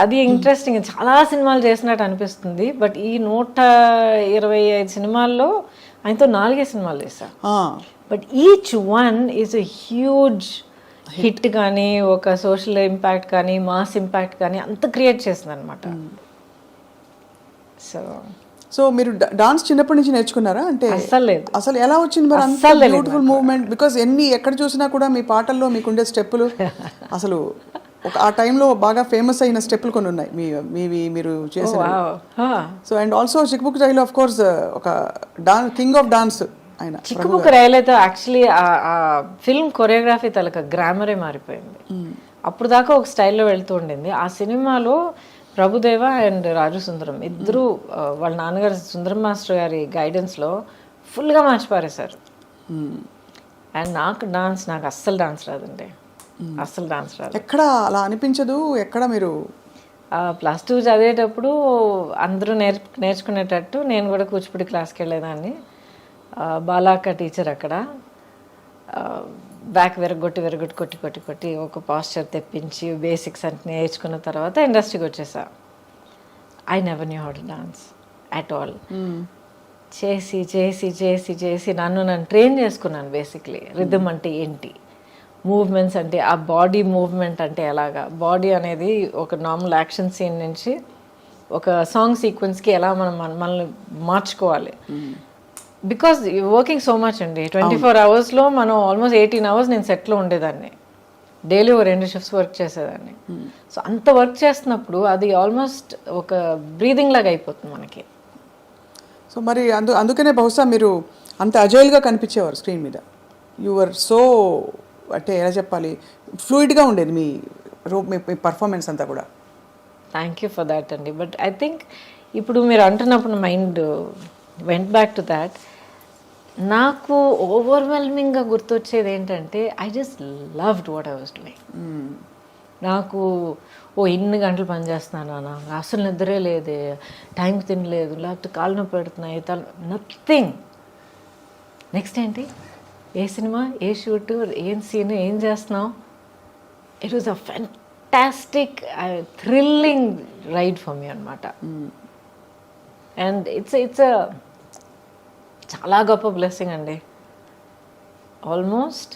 అది ఇంట్రెస్టింగ్. చాలా సినిమాలు చేసినట్టు అనిపిస్తుంది, బట్ ఈ 125 సినిమాల్లో ఆయనతో 4 సినిమాలు చేశాను. But each one is a huge hit. కానీ ఒక సోషల్ ఇంపాక్ట్ కానీ మాస్ ఇంపాక్ట్ కానీ అంత క్రియేట్ చేసింది అనమాట. సో మీరు డాన్స్ చిన్నప్పటి నుంచి నేర్చుకున్నారా? అంటే అస్సలు లేదు. అసలు ఎలా వచ్చింది మరి అంత బ్యూటిఫుల్ మూవ్మెంట్? బికాస్ ఎక్కడ చూసినా కూడా మీ పాటల్లో మీకుండే స్టెప్పులు అసలు ఆ టైంలో బాగా ఫేమస్ అయిన స్టెప్పులు కొన్ని ఉన్నాయి మీరు చేసిన. So and also Chikbuk Railu of course ఒక కింగ్ ఆఫ్ డాన్స్ ఆయన. చిక్కుబుక్ రైలైతే యాక్చువల్లీ ఆ ఫిల్మ్ కొరియోగ్రఫీ తలక గ్రామరే మారిపోయింది. అప్పుడు దాకా ఒక స్టైల్లో వెళ్తూ ఉండింది. ఆ సినిమాలో ప్రభుదేవ అండ్ రాజు సుందరం ఇద్దరు వాళ్ళ నాన్నగారు సుందరం మాస్టర్ గారి గైడెన్స్లో ఫుల్గా మార్చి పారేశారు. అండ్ నాకు అస్సలు డాన్స్ రాదండి, అస్సలు డాన్స్ రాదు. ఎక్కడ అలా అనిపించదు? ఎక్కడ మీరు +2 చదివేటప్పుడు అందరూ నేర్చుకునేటట్టు నేను కూడా కూచిపూడి క్లాస్కి వెళ్ళేదాన్ని. బాలాక్క టీచర్ అక్కడ బ్యాక్ కొట్టి ఒక పాస్చర్ తెప్పించి బేసిక్స్ అంటే నేర్చుకున్న తర్వాత ఇండస్ట్రీకి వచ్చేసా. I never knew how to dance at all. చేసి చేసి చేసి చేసి నన్ను ట్రైన్ చేసుకున్నాను. బేసిక్లీ రిథమ్ అంటే ఏంటి, మూవ్మెంట్స్ అంటే ఆ బాడీ మూవ్మెంట్ అంటే ఎలాగా, బాడీ అనేది ఒక నార్మల్ యాక్షన్ సీన్ నుంచి ఒక సాంగ్ సీక్వెన్స్కి ఎలా మనల్ని మార్చుకోవాలి. బికాజ్ వర్కింగ్ సో మచ్ అండి. 24 అవర్స్లో మనం ఆల్మోస్ట్ 18 అవర్స్ నేను సెట్లో ఉండేదాన్ని. డైలీ ఒక 2 షిఫ్ట్స్ వర్క్ చేసేదాన్ని. సో అంత వర్క్ చేస్తున్నప్పుడు అది ఆల్మోస్ట్ ఒక బ్రీదింగ్ లాగా అయిపోతుంది మనకి. సో మరి అందుకనే బహుశా మీరు అంత అజైల్గా కనిపించేవారు స్క్రీన్ మీద. యువర్ సో అంటే ఎలా చెప్పాలి, ఫ్లూయిడ్గా ఉండేది మీ పర్ఫార్మెన్స్ అంతా కూడా. థ్యాంక్ యూ ఫర్ దాట్ అండి. బట్ ఐ థింక్ ఇప్పుడు మీరు అంటున్నప్పుడు mind went back to that. నాకు ఓవర్వెల్మింగ్గా గుర్తొచ్చేది ఏంటంటే I just loved what I was doing. నాకు ఇన్ని గంటలు పని చేస్తున్నానా, అసలు నిద్రే లేదే, టైంకి తినలేదు, లేకపోతే కాళ్ళు నొప్పి పెడుతున్నాయి, నథింగ్. నెక్స్ట్ ఏంటి, ఏ సినిమా, ఏ షూట్, ఏం సీన్, ఏం చేస్తున్నావు. It was a fantastic thrilling ride for me అనమాట. అండ్ ఇట్స్ చాలా గొప్ప బ్లెస్సింగ్ అండి. Almost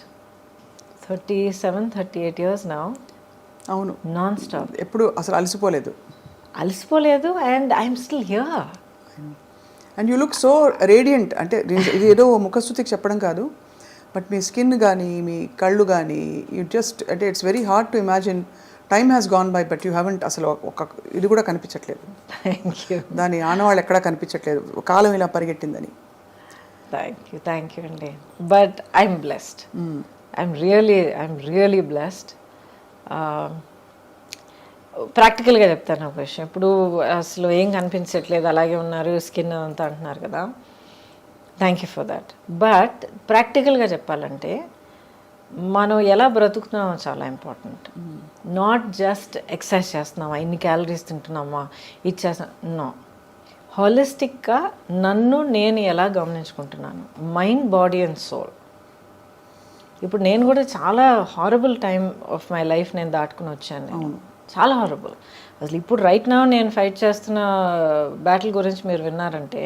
37-38 years now. అవును, నాన్ స్టాప్. ఎప్పుడు అసలు అలసిపోలేదు and I'm still here. And you look so radiant. అంటే ఇది ఏదో ముఖస్తుతికి చెప్పడం కాదు, బట్ మీ స్కిన్ కానీ మీ కళ్ళు కానీ యూ జస్ట్ అంటే it's very hard to imagine. Time has gone by but you haven't అసలు ఒక ఇది కూడా కనిపించట్లేదు. దాని ఆనవాళ్ళు ఎక్కడా కనిపించట్లేదు, కాలం ఇలా పరిగెట్టిందని. థ్యాంక్ యూ అండి. But I'm blessed. I'm really blessed. ప్రాక్టికల్గా చెప్తాను ఒక విషయం. ఇప్పుడు అసలు ఏం కనిపించట్లేదు, అలాగే ఉన్నారు, స్కిన్ అంతా అంటున్నారు కదా. Thank you for that. But ప్రాక్టికల్గా చెప్పాలంటే మనం ఎలా బ్రతుకుతున్నామో చాలా ఇంపార్టెంట్. నాట్ జస్ట్ ఎక్సర్సైజ్ చేస్తున్నామా, ఇన్ని క్యాలరీస్ తింటున్నామా, ఇది చేస్తున్నా, నో. హాలిస్టిక్గా నన్ను నేను ఎలా గమనించుకుంటున్నాను, మైండ్, బాడీ అండ్ సోల్. ఇప్పుడు నేను కూడా చాలా horrible time of my life నేను దాటుకుని వచ్చాను నేను. చాలా హారబుల్. అసలు ఇప్పుడు రైట్ నా నేను ఫైట్ చేస్తున్న బ్యాటిల్ గురించి మీరు విన్నారంటే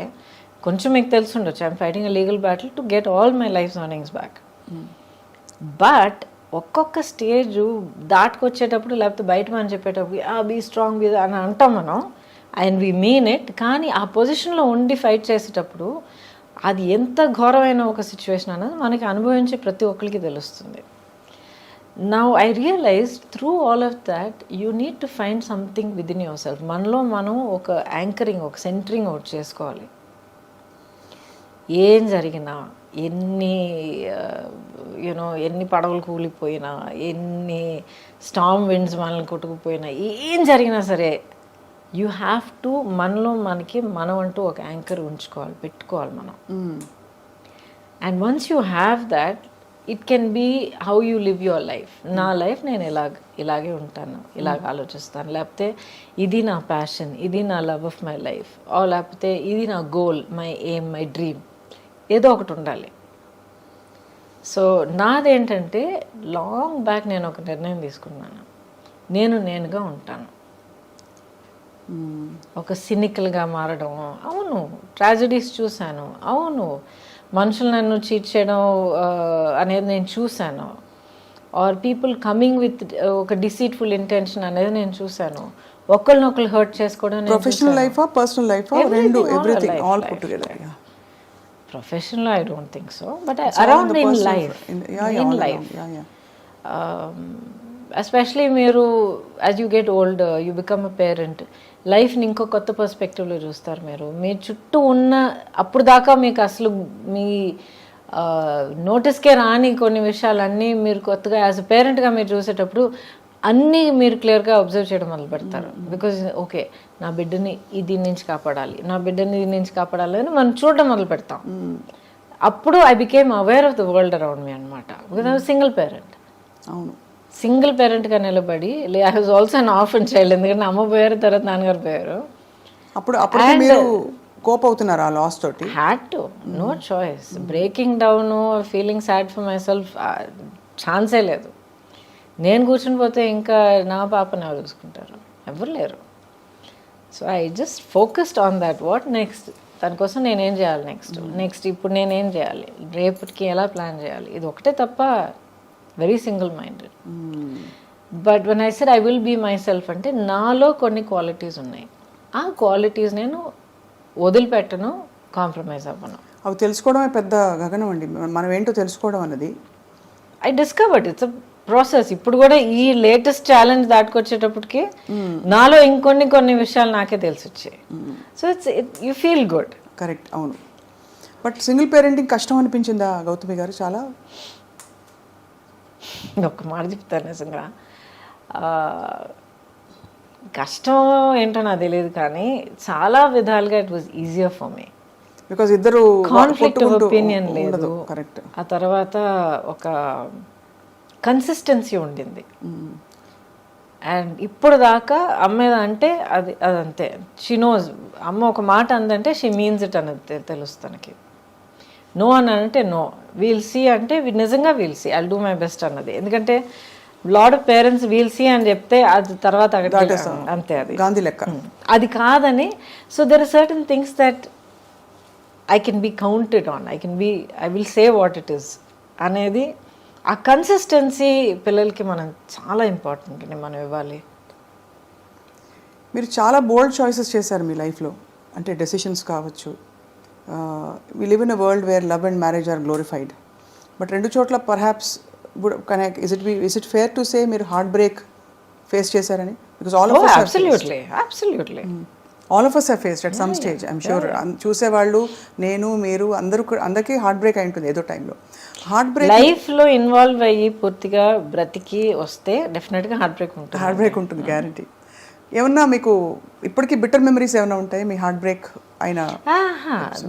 కొంచెం మీకు తెలిసి ఉండొచ్చు. I'm fighting a legal battle to get all my life earnings back. But ఒక్కొక్క స్టేజ్ దాటుకొచ్చేటప్పుడు లేకపోతే బయట మనం చెప్పేటప్పుడు బీ స్ట్రాంగ్ అని అంటాం మనం, అండ్ వీ మీన్ ఇట్. కానీ ఆ పొజిషన్లో ఉండి ఫైట్ చేసేటప్పుడు అది ఎంత ఘోరమైన ఒక సిచ్యువేషన్ అన్నది మనకి అనుభవించే ప్రతి ఒక్కరికి తెలుస్తుంది. Now I realise through all of that you need to find something within yourself. మనలో మనం ఒక యాంకరింగ్, ఒక సెంటరింగ్ ఒకటి చేసుకోవాలి. ఏం జరిగినా, ఎన్ని ఎన్ని పడవలు కూలిపోయినా, ఎన్ని స్టామ్ విండ్స్ మనల్ని కొట్టుకుపోయినా, ఏం జరిగినా సరే యూ హ్యావ్ టు మనం అంటూ ఒక యాంకర్ ఉంచుకోవాలి, పెట్టుకోవాలి మనం. And once you have that it can be how you live your life. నా లైఫ్ నేను ఇలాగే ఉంటాను, ఇలాగ ఆలోచిస్తాను, లేకపోతే ఇది నా ప్యాషన్, ఇది నా లవ్ ఆఫ్ మై లైఫ్, లేకపోతే ఇది నా goal, my aim, my dream, ఏదో ఒకటి ఉండాలి. సో నాదేంటంటే లాంగ్ బ్యాక్ నేను ఒక నిర్ణయం తీసుకున్నాను, నేనుగా ఉంటాను. ఒక సినికల్గా మారడం, అవును ట్రాజడీస్ చూశాను, అవును మనుషులు నన్ను చీట్ చేయడం అనేది నేను చూశాను, ఆర్ పీపుల్ కమింగ్ విత్ ఒక డిసీట్ఫుల్ ఇంటెన్షన్ అనేది నేను చూశాను, ఒకళ్ళనొకళ్ళు హర్ట్ చేసుకోవడం. ప్రొఫెషనల్ లైఫా, పర్సనల్ లైఫా, రెండు, everything all put together. Professional, I don't think so, but around in life, especially మీరు as you get older, you become a parent, లైఫ్ని ఇంకో కొత్త పర్స్పెక్టివ్లో చూస్తారు. మీ చుట్టూ ఉన్న అప్పుడు దాకా మీకు అసలు మీ నోటీస్కే రాని కొన్ని విషయాలన్నీ మీరు కొత్తగా యాజ్ అ పేరెంట్గా మీరు చూసేటప్పుడు అన్నీ మీరు క్లియర్గా అబ్జర్వ్ చేయడం మొదలు పెడతారు. బికాజ్ ఓకే నా బిడ్డని దీని నుంచి కాపాడాలి, నా బిడ్డని దీని నుంచి కాపాడాలి అని మనం చూడడం మొదలు పెడతాం. అప్పుడు I became aware of the world around me అనమాట. Because I was single parent. అవును, సింగిల్ పేరెంట్గా నిలబడి, I was also an orphan child. ఎందుకంటే అమ్మ పోయారు, తర్వాత నాన్నగారు పోయారు. అప్పుడు మీరు కోప్ అవుతున్నారు ఆ లాస్ తోటి? Had to, no choice. Breaking down, feeling sad for my self ఛాన్సే లేదు. నేను కూర్చుని పోతే ఇంకా నా పాపని ఎవరు చూసుకుంటారు? ఎవరు లేరు. So I just focused on that. What next, దానికోసం నేనేం చేయాలి, నెక్స్ట్ ఇప్పుడు నేనేం చేయాలి, రేపటికి ఎలా ప్లాన్ చేయాలి, ఇది ఒకటే తప్ప. Very single minded. But when I said I will be myself అంటే నాలో కొన్ని క్వాలిటీస్ ఉన్నాయి. ఆ క్వాలిటీస్ నేను వదిలిపెట్టను, కాంప్రమైజ్ అవ్వను. అవి తెలుసుకోవడమే పెద్ద గగనం అండి. మనం ఏంటో తెలుసుకోవడం అన్నది I discovered it's a process. ఇప్పుడు కూడా ఈ లేటెస్ట్ ఛాలెంజ్ దాటుకొచ్చేటప్పటికి నాలో కొన్ని విషయాలు నాకే తెలిసి వచ్చాయి. So you feel good. Correct, అవును. బట్ సింగిల్ పేరెంటింగ్ కష్టం అనిపించిందా గౌతమి గారు? చాలా ఒక మాట చెప్తాను, నిజంగా కష్టం ఏంటో నాకు తెలియదు, కానీ చాలా విధాలుగా it was easier for me. Because ఇద్దరు కాన్ఫ్లిక్ట్ ఆఫ్ ఒపీనియన్ లేదు. కరెక్ట్. ఆ తర్వాత ఒక కన్సిస్టెన్సీ ఉండింది. అండ్ ఇప్పుడు దాకా అమ్మ అంటే అదంతే. She knows. అమ్మ ఒక మాట అందంటే షీ మీన్స్ ఇట్ అనేది తెలుసు తనకి. నో అని అంటే నో, వీల్ సీ అంటే నిజంగా we'll see, I'll do my best అన్నది. ఎందుకంటే lot of parents we'll see అని చెప్తే అది తర్వాత అంతే, అది గాంధీ లెక్క. అది కాదని. So there are certain things that I can be counted on, I will say what it is అనేది. ఆ కన్సిస్టెన్సీ పిల్లలకి మనం చాలా ఇంపార్టెంట్ అండి, మనం ఇవ్వాలి. మీరు చాలా బోల్డ్ చాయిసెస్ చేశారు మీ లైఫ్లో, అంటే డెసిషన్స్ కావచ్చు. We live in a world where love and marriage are glorified. But రెండు చోట్ల perhaps is it fair to say మీరు హార్ట్ బ్రేక్ ఫేస్ చేశారని? Because all of us have faced at some stage, I'm sure. చూసేవాళ్ళు, నేను, మీరు అందరికీ heart break అయి ఉంటుంది ఏదో టైంలో. హార్ట్ బ్రేక్ లైఫ్లో ఇన్వాల్వ్ అయ్యి పూర్తిగా బ్రతికి వస్తే డెఫినెట్గా హార్ట్ బ్రేక్ ఉంటుంది, గ్యారంటీ. ఏమన్నా మీకు ఇప్పటికీ బిట్టర్ మెమరీస్ ఏమైనా ఉంటాయి మీ హార్ట్ బ్రేక్ అయినా?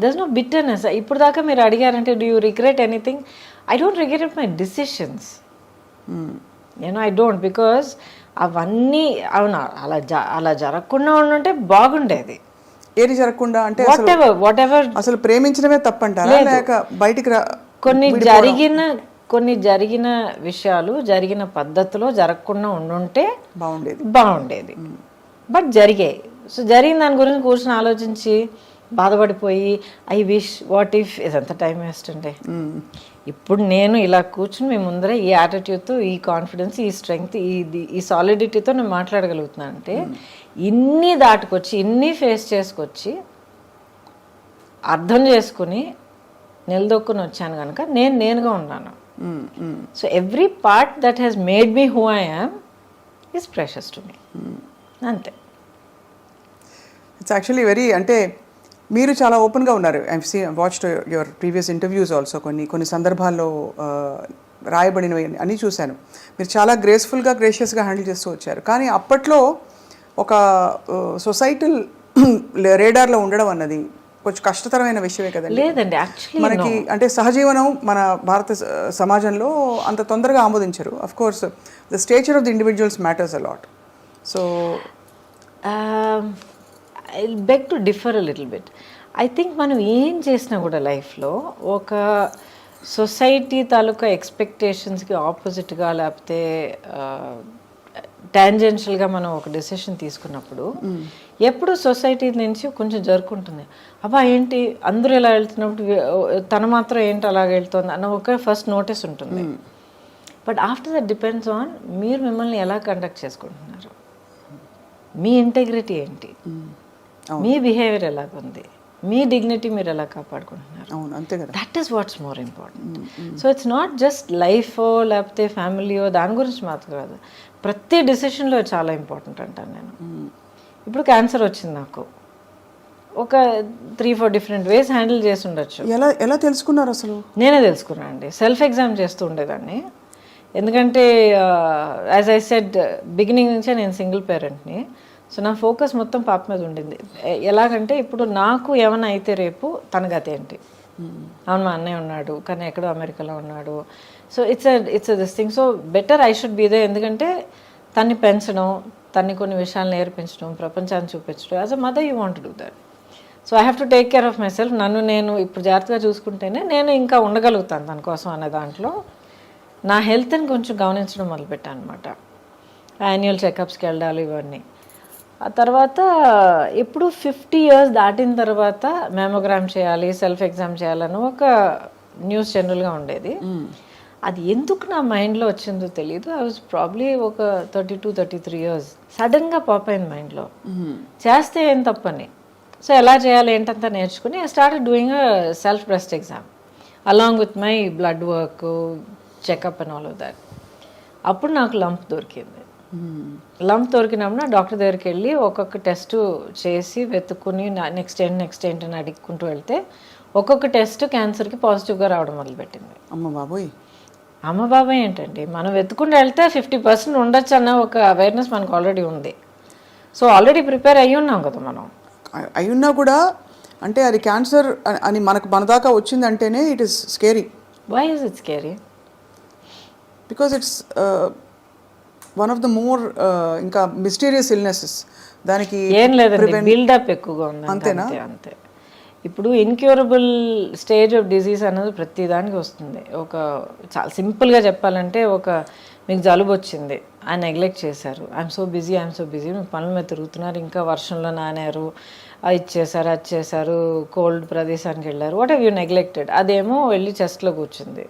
There's no bitterness. ఇప్పుడు దాకా మీరు అడిగారంటే do you regret anything? I don't regret my decisions. I don't, because అవన్నీ అవునా అలా జరగకుండా ఉండుంటే బాగుండేది. ఏది జరగకుండా అంటే వాట్ ఎవర్ అసలు ప్రేమించడమే తప్పంటారా, లేక బయటికి కొన్ని కొన్ని జరిగిన విషయాలు జరిగిన పద్ధతిలో జరగకుండా ఉండుంటే బాగుండేది. బట్ జరిగాయి. సో జరిగిన దాని గురించి కూర్చొని ఆలోచించి బాధపడిపోయి ఐ విష్ వాట్ ఇఫ్ ఇదంతా టైం వేస్ట్ అండి. ఇప్పుడు నేను ఇలా కూర్చుని మీ ముందర ఈ యాటిట్యూడ్తో, ఈ కాన్ఫిడెన్స్, ఈ స్ట్రెంగ్త్, ఈ సాలిడిటీతో నేను మాట్లాడగలుగుతున్నాను అంటే ఇన్ని దాటుకొచ్చి ఇన్ని ఫేస్ చేసుకొచ్చి అర్థం చేసుకుని నిలదొక్కుని వచ్చాను కనుక నేనుగా ఉన్నాను. So every part that has made me who I am is precious to me. అంతే. ఇట్స్ యాక్చువల్లీ వెరీ, అంటే మీరు చాలా ఓపెన్గా ఉన్నారు. I watched your previous interviews also. కొన్ని సందర్భాల్లో రాయబడినవి అని చూశాను. మీరు చాలా గ్రేషియస్గా హ్యాండిల్ చేస్తూ వచ్చారు. కానీ అప్పట్లో ఒక సొసైటల్ రేడార్లో ఉండడం అన్నది కొంచెం కష్టతరమైన విషయమే కదండి. లేదండి, యాక్చువల్లీ మనకి అంటే సహజీవనం మన భారత సమాజంలో అంత తొందరగా ఆమోదించరు. Of course the stature of the individuals matters a lot. So I beg to differ a little bit. I think మనం ఏం చేసినా కూడా లైఫ్లో ఒక సొసైటీ తాలూకా ఎక్స్పెక్టేషన్స్కి ఆపోజిట్గా లేకపోతే టాంజెన్షియల్గా మనం ఒక డెసిషన్ తీసుకున్నప్పుడు ఎప్పుడు సొసైటీ నుంచి కొంచెం జరుపుకుంటుంది. అబ్బా ఏంటి అందరూ ఎలా వెళ్తున్నప్పుడు తను మాత్రం ఏంటి అలాగ వెళ్తుంది అన్న ఒక ఫస్ట్ నోటీస్ ఉంటుంది. But after that depends on మీరు మిమ్మల్ని ఎలా కండక్ట్ చేసుకుంటున్నారు, మీ ఇంటెగ్రిటీ ఏంటి, మీ బిహేవియర్ ఎలాగుంది, మీ డిగ్నిటీ మీరు ఎలా కాపాడుకుంటున్నారు. అంతే కదా. That is what's more important. So it's not just లైఫో లేకపోతే ఫ్యామిలీయో దాని గురించి మాత్రం కాదు, ప్రతి డెసిషన్లో చాలా ఇంపార్టెంట్ అంటాను నేను. ఇప్పుడు క్యాన్సర్ వచ్చింది నాకు, ఒక 3-4 డిఫరెంట్ వేస్ హ్యాండిల్ చేసి ఉండొచ్చు. ఎలా తెలుసుకున్నారు అసలు? నేనే తెలుసుకున్నాను అండి. సెల్ఫ్ ఎగ్జామ్ చేస్తూ ఉండేదాన్ని. ఎందుకంటే యాజ్ ఐ సెడ్ బిగినింగ్ నుంచే నేను సింగిల్ పేరెంట్ని. సో నా ఫోకస్ మొత్తం పాప మీద ఉండింది. ఎలాగంటే ఇప్పుడు నాకు ఏమైనా అయితే రేపు తన గతి ఏంటి. అవును, మా అన్నయ్య ఉన్నాడు కానీ ఎక్కడో అమెరికాలో ఉన్నాడు. So it's this thing. So better I should be there. ఎందుకంటే తన్ని పెంచడం, తన్ని కొన్ని విషయాలు నేర్పించడం, ప్రపంచాన్ని చూపించడం. As a mother you want to do that. So I have to take care of myself. నన్ను నేను ఇప్పుడు జాగ్రత్తగా చూసుకుంటేనే నేను ఇంకా ఉండగలుగుతాను తన కోసం అనే దాంట్లో నా హెల్త్ని కొంచెం గమనించడం మొదలుపెట్టాను అనమాట. యాన్యువల్ చెకప్స్కి వెళ్ళాలి ఇవన్నీ. ఆ తర్వాత ఎప్పుడు 50 years దాటిన తర్వాత మెమోగ్రామ్ చేయాలి, సెల్ఫ్ ఎగ్జామ్ చేయాలని ఒక న్యూస్ జనరల్గా ఉండేది. అది ఎందుకు నా మైండ్లో వచ్చిందో తెలియదు. ఐ వాజ్ ప్రాబ్లీ ఒక 32-33 years. సడన్గా పాప్ అయింది మైండ్లో, చేస్తే ఏం తప్పని. సో ఎలా చేయాలి ఏంటంతా నేర్చుకుని I started doing a self breast exam along with my blood work, checkup and all of that. అప్పుడు నాకు లంప్ దొరికింది. లంప్ దొరికినప్పుడు డాక్టర్ దగ్గరికి వెళ్ళి ఒక్కొక్క టెస్ట్ చేసి వెతుక్కుని నెక్స్ట్ ఏంటి అని అడుక్కుంటూ వెళ్తే ఒక్కొక్క టెస్ట్ క్యాన్సర్కి పాజిటివ్గా రావడం మొదలుపెట్టింది. అమ్మ బాబాయ్ ఏంటండి, మనం వెతుకుంటూ వెళ్తే 50% ఉండొచ్చు అన్న ఒక అవేర్నెస్ మనకు ఆల్రెడీ ఉంది. సో ఆల్రెడీ ప్రిపేర్ అయ్యి ఉన్నాం కదా మనం. అయ్యున్నా కూడా అంటే అది క్యాన్సర్ అని మన దాకా వచ్చిందంటేనే it is scary. Why is it scary? Because it's one of the more ఇంకా మిస్టీరియస్ ఇల్నెసెస్. దానికి ఏం లేదండి, బిల్డప్ ఎక్కువగా ఉంది. అంతేనా? అంతే. ఇప్పుడు ఇన్క్యూరబుల్ స్టేజ్ ఆఫ్ డిజీజ్ అనేది ప్రతి దానికి వస్తుంది. ఒక చాలా సింపుల్గా చెప్పాలంటే మీకు జలుబు వచ్చింది, ఆయన నెగ్లెక్ట్ చేశారు. ఐఎమ్ సో బిజీ మీ పనుల మీద తిరుగుతున్నారు, ఇంకా వర్షంలో నానారు, అది చేశారు, కోల్డ్ ప్రదేశానికి వెళ్ళారు, వాట్ హ్యావ్ యూ నెగ్లెక్టెడ్. అదేమో వెళ్ళి చెస్ట్లో కూర్చుంది,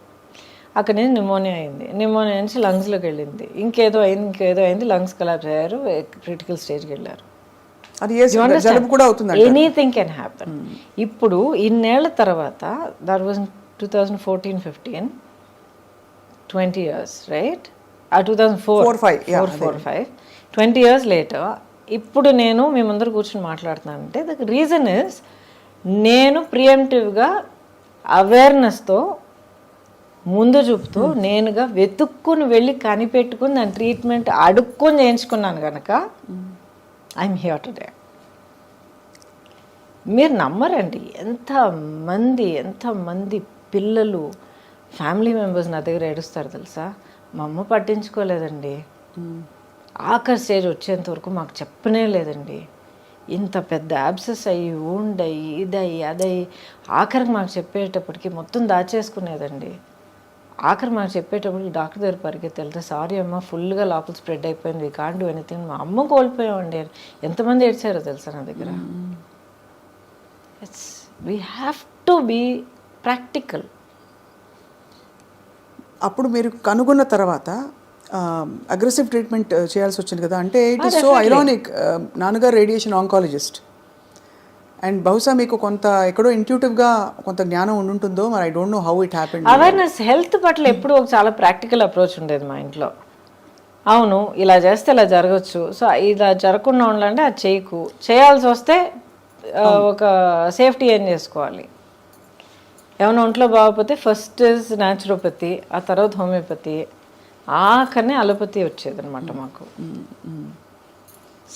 అక్కడ నుంచి నిమోనియా నుంచి లంగ్స్లోకి వెళ్ళింది, ఇంకేదో అయింది, లంగ్స్ కొలాప్స్ అయ్యారు, క్రిటికల్ స్టేజ్కి వెళ్ళారు. Anything can happen. ఇప్పుడు ఇన్నేళ్ల తర్వాత that was 2014-15, 20 years, right? 2004-5, 20 years later ఇప్పుడు నేను మీ ముందర కూర్చొని మాట్లాడుతున్నానంటే ద రీజన్ ఇస్ నేను ప్రియంటివ్గా అవేర్నెస్తో ముందు చూపుతూ నేనుగా వెతుక్కుని వెళ్ళి కనిపెట్టుకుని దాని ట్రీట్మెంట్ అడుక్కొని చేయించుకున్నాను కనుక ఐఎమ్ హియర్ టుడే. మీరు నమ్మరండి, ఎంతమంది పిల్లలు, ఫ్యామిలీ మెంబర్స్ నా దగ్గర ఏడుస్తారు తెలుసా. మా అమ్మ పట్టించుకోలేదండి, ఆఖరి స్టేజ్ వచ్చేంత వరకు మాకు చెప్పనే లేదండి. ఇంత పెద్ద యాబ్సెస్ అయ్యి ఉండయి ఇదయ్యి అదయ్యి ఆఖరికి మాకు చెప్పేటప్పటికి మొత్తం దాచేసుకునేదండి. ఆఖరి మాకు చెప్పేటప్పుడు డాక్టర్ దగ్గర పరిగెత్తి వెళ్తే సారీ అమ్మ ఫుల్గా లోపల స్ప్రెడ్ అయిపోయింది వీ కాంట్ డూ ఎనీథింగ్. మా అమ్మ కోల్పోయామండి. ఎంతమంది ఏడ్చారో తెలుసా నా దగ్గర. It's we have to be practical. అప్పుడు మీరు కనుగొన్న తర్వాత అగ్రెసివ్ ట్రీట్మెంట్ చేయాల్సి వచ్చింది కదా, అంటే ఇట్ ఈస్ సో ఐరానిక్. నాన్నగారు రేడియేషన్ ఆంకాలజిస్ట్ అండ్ బహుశా మీకు కొంత ఎక్కడో ఇంట్యూటివ్గా కొంత జ్ఞానం ఉండుంటుందో, మరి I don't know how it happened. Awareness health పట్ల ఎప్పుడు ఒక చాలా ప్రాక్టికల్ అప్రోచ్ ఉండేది మా ఇంట్లో. అవును ఇలా చేస్తే ఇలా జరగచ్చు, సో ఇలా జరగకుండా ఉండాలంటే అది చేయకు, చేయాల్సి వస్తే ఒక సేఫ్టీ ఏం చేసుకోవాలి. ఏమైనా ఒంట్లో బాగోకపోతే ఫస్ట్ ఇస్ న్యాచురోపతి, ఆ తర్వాత హోమియోపతి, ఆఖరినే అలోపతి వచ్చేది అనమాట మాకు.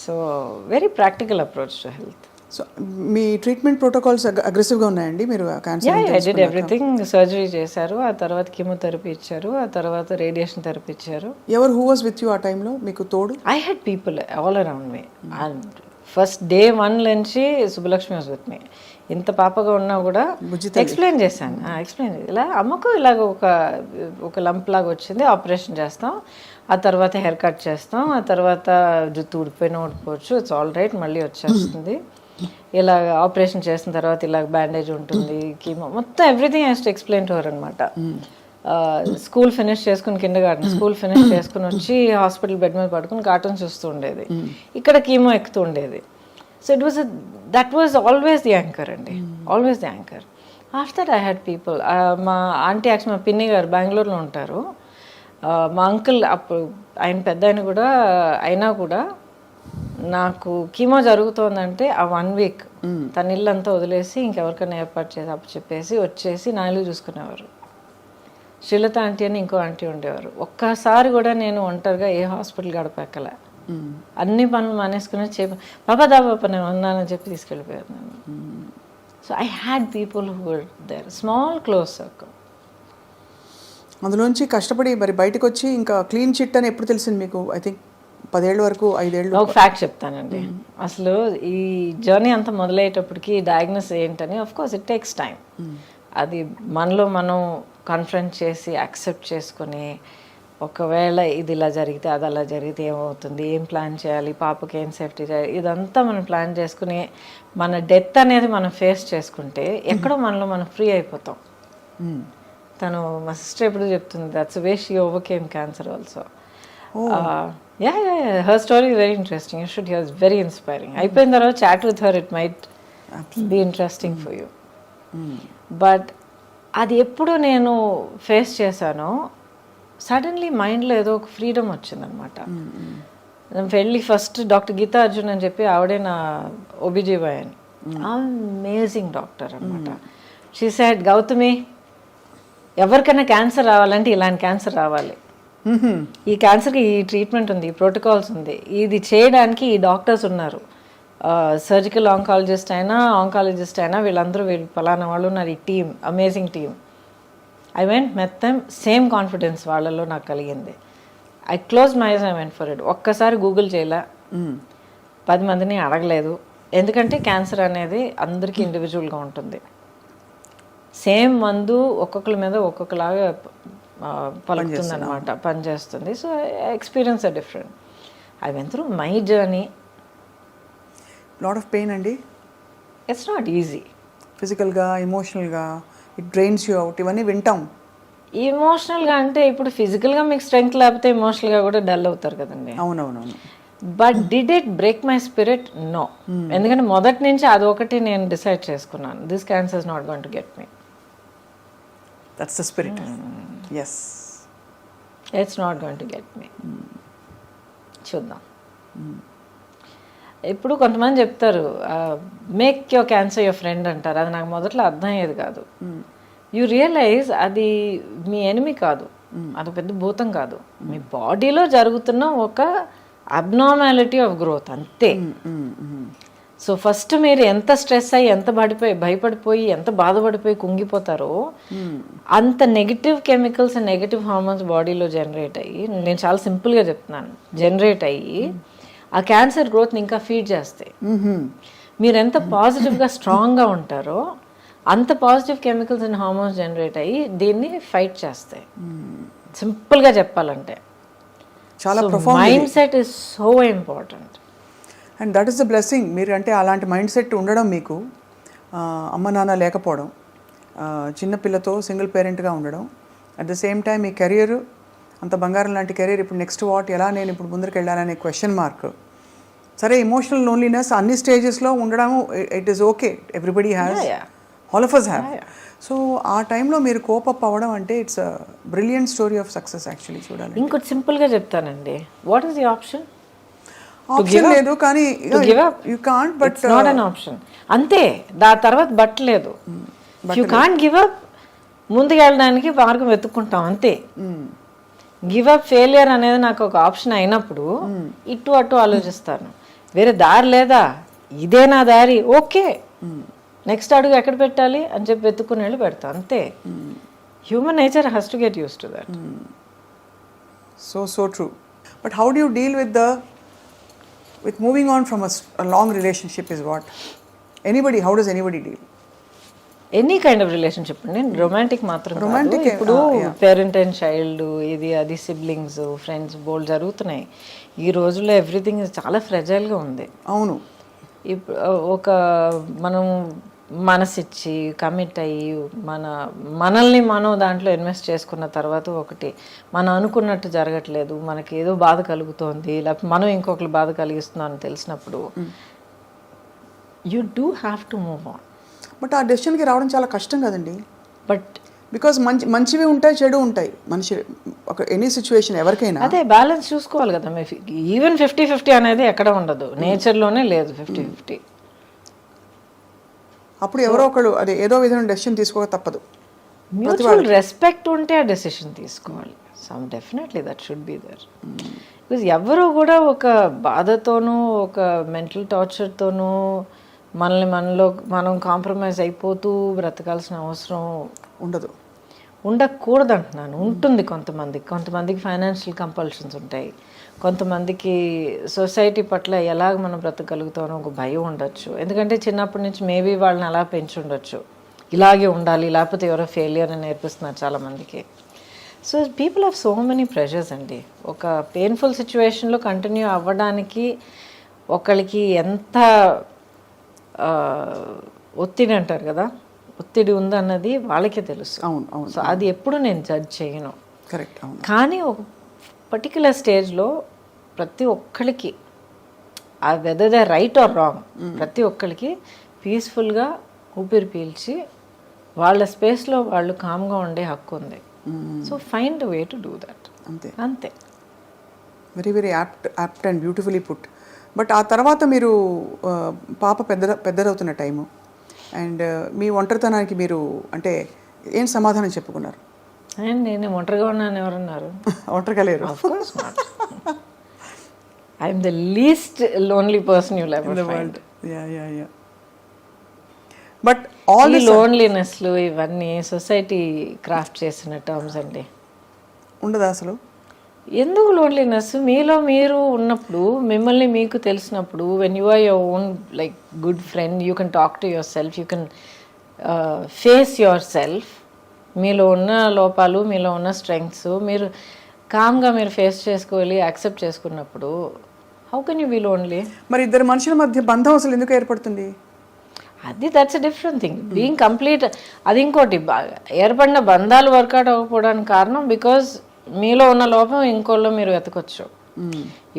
So very practical approach to health. So me treatment protocols అగ్రెసివ్గా ఉన్నాయండి? మీరు ఐ డిడ్ ఎవ్రీథింగ్. సర్జరీ చేశారు, ఆ తర్వాత కీమోథెరపీ ఇచ్చారు, ఆ తర్వాత రేడియేషన్ థెరపీ ఇచ్చారు. ఎవరు హూ వాజ్ విత్ యూ ఆ టైంలో మీకు తోడు? I had people all around me. And first day 1 నుంచి సుబ్బలక్ష్మి వాజ్ విత్ మీ. ఇంత పాపగా ఉన్నా కూడా ఎక్స్ప్లెయిన్ చేశాను. ఇలా అమ్మకు ఇలాగ ఒక లంప్ లాగా వచ్చింది, ఆపరేషన్ చేస్తాం, ఆ తర్వాత హెయిర్ కట్ చేస్తాం, ఆ తర్వాత జుట్టు ఊడిపోయినా ఊడిపోవచ్చు, ఇట్స్ ఆల్ రైట్, మళ్ళీ వచ్చేస్తుంది. ఇలా ఆపరేషన్ చేసిన తర్వాత ఇలాగ బ్యాండేజ్ ఉంటుంది, కీమో, మొత్తం everything has to explain to her అనమాట. స్కూల్ ఫినిష్ చేసుకుని కిండర్గార్టెన్ స్కూల్ ఫినిష్ చేసుకుని వచ్చి హాస్పిటల్ బెడ్ మీద పడుకుని కార్టూన్ చూస్తూ ఉండేది, ఇక్కడ కీమో ఎక్కుతూ ఉండేది. So that was always the anchor అండి, always the anchor. After that I had people. మా ఆంటీ యాక్చువల్ మా పిన్ని గారు బెంగళూరులో ఉంటారు. మా అంకుల్ అప్పుడు ఆయన పెద్ద ఆయన కూడా అయినా కూడా నాకు కీమో జరుగుతోందంటే ఆ 1 వీక్ తన ఇల్లంతా వదిలేసి ఇంకెవరికైనా ఏర్పాటు చేసి అప్పు చెప్పేసి వచ్చేసి నా ఇల్లు చూసుకునేవారు. శ్రీలత ఆంటీ అని ఇంకో ఆంటీ ఉండేవారు. ఒక్కసారి కూడా నేను ఒంటరిగా ఏ హాస్పిటల్ గడపెక్కలే. అన్ని పనులు మానేసుకుని బాబా దాబాప నేను ఉన్నానని చెప్పి తీసుకెళ్ళిపోయారు నన్ను. So I had people who were there, small close circle. అందులోంచి కష్టపడి మరి బయటకు వచ్చి ఇంకా క్లీన్ చిట్ అని ఎప్పుడు తెలిసింది మీకు? ఐ థింక్ 10 ఏళ్ళ వరకు 5 ఏళ్ళు. ఒక ఫ్యాక్ట్ చెప్తానండి. అసలు ఈ జర్నీ అంతా మొదలయ్యేటప్పటికి డయాగ్నోస్ ఏంటని of course it takes time. అది మనలో మనం కన్ఫ్రంట్ చేసి యాక్సెప్ట్ చేసుకొని, ఒకవేళ ఇది ఇలా జరిగితే అది అలా జరిగితే ఏమవుతుంది, ఏం ప్లాన్ చేయాలి, పాపకి ఏం సేఫ్టీ చేయాలి, ఇదంతా మనం ప్లాన్ చేసుకుని మన డెత్ అనేది మనం ఫేస్ చేసుకుంటే ఎక్కడో మనలో మనం ఫ్రీ అయిపోతాం. తను మా సిస్టర్ ఎప్పుడు చెప్తుంది, that's way she overcame cancer also. Her story very interesting, you should hear, it's very inspiring. అయిపోయిన తర్వాత chat with her, it might be interesting for you. But అది ఎప్పుడు నేను ఫేస్ చేశానో సడన్లీ మైండ్లో ఏదో ఒక ఫ్రీడమ్ వచ్చిందనమాట. వెళ్ళి ఫస్ట్ డాక్టర్ గీతా అర్జున్ అని చెప్పి ఆవిడే నా OBGYN, అమేజింగ్ డాక్టర్ అనమాట. షీ సెడ్, గౌతమి ఎవరికైనా క్యాన్సర్ రావాలంటే ఇలాంటి క్యాన్సర్ రావాలి, ఈ క్యాన్సర్కి ఈ ట్రీట్మెంట్ ఉంది, ఈ ప్రోటోకాల్స్ ఉంది, ఇది చేయడానికి ఈ డాక్టర్స్ ఉన్నారు, సర్జికల్ ఆంకాలజిస్ట్ అయినా ఆంకాలజిస్ట్ అయినా వీళ్ళందరూ వీళ్ళు పలానా వాళ్ళు ఉన్నారు, ఈ team amazing team. I went met them, same confidence వాళ్ళలో నాకు కలిగింది. I close my eyes, I went for it. ఒక్కసారి గూగుల్ చేయలే, 10 మందిని అడగలేదు, ఎందుకంటే క్యాన్సర్ అనేది అందరికీ ఇండివిజువల్గా ఉంటుంది. సేమ్ మందు ఒక్కొక్కరి మీద ఒక్కొక్కలాగా పలుకుతుంది అనమాట, పనిచేస్తుంది. So experience are different. I went through my journey. Lot of pain అండి. It's not easy. ఫిజికల్గా, ఎమోషనల్గా ఇట్ డ్రైన్స్ యూ అవుట్, ఇవన్నీ వింటాం. ఎమోషనల్గా అంటే ఇప్పుడు ఫిజికల్గా మీకు స్ట్రెంగ్త్ లేకపోతే ఎమోషనల్గా కూడా డల్ అవుతారు కదండి. అవునవునవును. But did it break my spirit? No. ఎందుకంటే మొదటి నుంచి అదొకటి నేను డిసైడ్ చేసుకున్నాను, this cancer is not going to get me. That's the spirit. Yes, it's not going to get me. చూద్దాం. ఇప్పుడు కొంతమంది చెప్తారు make your cancer your friend అంటారు. అది నాకు మొదట్లో అర్థం అయ్యేది కాదు. యూ రియలైజ్ అది మీ ఎనిమి కాదు, అది పెద్ద భూతం కాదు, మీ బాడీలో జరుగుతున్న ఒక అబ్నార్మాలిటీ ఆఫ్ గ్రోత్ అంతే. సో ఫస్ట్ మీరు ఎంత స్ట్రెస్ అయ్యి, ఎంత భయపడిపోయి, ఎంత బాధపడిపోయి కుంగిపోతారో అంత negative chemicals and negative hormones బాడీలో జనరేట్ అయ్యి, నేను చాలా సింపుల్గా చెప్తున్నాను, జనరేట్ అయ్యి ఆ క్యాన్సర్ గ్రోత్ని ఇంకా ఫీడ్ చేస్తాయి. మీరు ఎంత పాజిటివ్గా స్ట్రాంగ్గా ఉంటారో అంత positive chemicals and hormones generate అయ్యి దీన్ని ఫైట్ చేస్తాయి. సింపుల్గా చెప్పాలంటే చాలా mind set is so important. And that is the blessing. మీరు అంటే అలాంటి మైండ్ సెట్ ఉండడం, మీకు అమ్మ నాన్న లేకపోవడం, చిన్నపిల్లతో సింగిల్ పేరెంట్గా ఉండడం, at the same time me career అంత బంగారం లాంటి కెరీర్, ఇప్పుడు నెక్స్ట్ వాట్, ఎలా నేను ఇప్పుడు ముందుకు వెళ్ళాలనే క్వశ్చన్ మార్క్. సరే, ఎమోషనల్ లోన్లీనెస్ అన్ని స్టేజెస్లో ఉండడం, it is okay, everybody has, all of us have. So ఆ టైంలో మీరు కోపప్ అవ్వడం అంటే it's brilliant story of success actually చూడాలి. ఇంకోటి సింపుల్గా చెప్తానండి, what is the option? Option లేదు, కానీ you can't, but not an option. అంతే, దాని తర్వాత బట్టలేదు. You can't give up. ముందుకు వెళ్ళడానికి మార్గం వెతుక్కుంటాం అంతే. గివ్ అప్, ఫెయిలియర్ అనేది నాకు ఒక ఆప్షన్ అయినప్పుడు ఇటు అటు ఆలోచిస్తాను. వేరే దారి లేదా, ఇదే నా దారి, ఓకే, నెక్స్ట్ అడుగు ఎక్కడ పెట్టాలి అని చెప్పి వెతుక్కుని వెళ్ళి పెడతా అంతే. Human nature has to get use to that. So true. But how do you deal with moving on from a long relationship is what? How does anybody deal? Any kind of relationship అండి, romantic మాత్రం కాదు. ఇప్పుడు parent and child, ఇది అది, siblings, friends, బోల్డ్ జరుగుతున్నాయి ఈ రోజుల్లో. Everything చాలా ఫ్రెజైల్గా ఉంది. అవును. ఇప్పుడు ఒక మనం మనసిచ్చి కమిట్ అయ్యి మనల్ని మనం దాంట్లో ఇన్వెస్ట్ చేసుకున్న తర్వాత ఒకటి మనం అనుకున్నట్టు జరగట్లేదు, మనకి ఏదో బాధ కలుగుతోంది, లేకపోతే మనం ఇంకొకరు బాధ కలిగిస్తున్నాం అని తెలిసినప్పుడు you do have to move on. But ఆ డెసిషన్కి రావడం చాలా కష్టం కదండి. బట్ బికాస్ మంచివి ఉంటాయి, చెడు ఉంటాయి మనిషి ఒక ఎనీ సిచ్యువేషన్ ఎవరికైనా. అదే బ్యాలెన్స్ చూసుకోవాలి కదా. ఈవెన్ 50-50 అనేది ఎక్కడ ఉండదు, నేచర్లోనే లేదు 50-50. అప్పుడు ఎవరో ఒకళ్ళు అదే ఏదో విధమైన డెసిషన్ తీసుకోక తప్పదు. మ్యూచువల్ రెస్పెక్ట్ ఉంటే ఆ డెసిషన్ తీసుకోవాలి. Some definitely that should be there. Because ఎవరు కూడా ఒక బాధతోనూ ఒక మెంటల్ టార్చర్తోనూ మనం కాంప్రమైజ్ అయిపోతూ బ్రతకాల్సిన అవసరం ఉండకూడదు అంటున్నాను. ఉంటుంది కొంతమందికి ఫైనాన్షియల్ కంపల్షన్స్ ఉంటాయి, కొంతమందికి సొసైటీ పట్ల ఎలాగ మనం బ్రతకగలుగుతామో ఒక భయం ఉండొచ్చు. ఎందుకంటే చిన్నప్పటి నుంచి మేబీ వాళ్ళని అలా పెంచి ఉండొచ్చు, ఇలాగే ఉండాలి లేకపోతే ఎవరో ఫెయిలియర్ అని నేర్పిస్తున్నారు చాలామందికి. So people have so many pressures అండి. ఒక పెయిన్ఫుల్ సిచ్యువేషన్లో కంటిన్యూ అవ్వడానికి ఒకళ్ళకి ఎంత ఒత్తిడి అంటారు కదా, ఒత్తిడి ఉందన్నది వాళ్ళకే తెలుసు. అవును. సో అది ఎప్పుడు నేను జడ్జ్ చేయను. కరెక్ట్. కానీ ఒక పర్టిక్యులర్ స్టేజ్లో ప్రతి ఒక్కరికి, ఆ whether they right are wrong, ప్రతి ఒక్కరికి పీస్ఫుల్గా ఊపిరి పీల్చి వాళ్ళ స్పేస్లో వాళ్ళు కామ్గా ఉండే హక్కు ఉంది. So find way to do that. అంతే. Very very apt and beautifully put. But ఆ తర్వాత మీరు పాప పెద్దదవుతున్న టైము అండ్ మీ ఒంటరితనానికి మీరు అంటే ఏం సమాధానం చెప్పుకున్నారు? నేను ఒంటరిగా ఉన్నాను ఎవరన్నారు? ఒంటరిగా లేరు. I'm the least lonely person you ever find. But all లోన్లీనెస్లు ఇవన్నీ సొసైటీ క్రాఫ్ట్ చేసిన టర్మ్స్ అండి. ఉండదా అసలు? ఎందుకు లోన్లీనెస్? మీలో మీరు ఉన్నప్పుడు, మిమ్మల్ని మీకు తెలిసినప్పుడు, when you are your own like good friend, you can talk to your self, you can face yourself. మీలో ఉన్న లోపాలు, మీలో ఉన్న స్ట్రెంగ్స్ మీరు కామ్గా మీరు ఫేస్ చేసుకోవాలి, యాక్సెప్ట్ చేసుకున్నప్పుడు how can you be lonely? మరి ఇద్దరు మనుషుల మధ్య బంధం అసలు ఎందుకు ఏర్పడుతుంది? అది that's a different thing. Being complete అది ఇంకోటి. ఏర్పడిన బంధాలు వర్కౌట్ అవ్వకపోవడానికి కారణం బికాజ్ మీలో ఉన్న లోపం ఇంకోళ్ళు మీరు వెతకొచ్చు.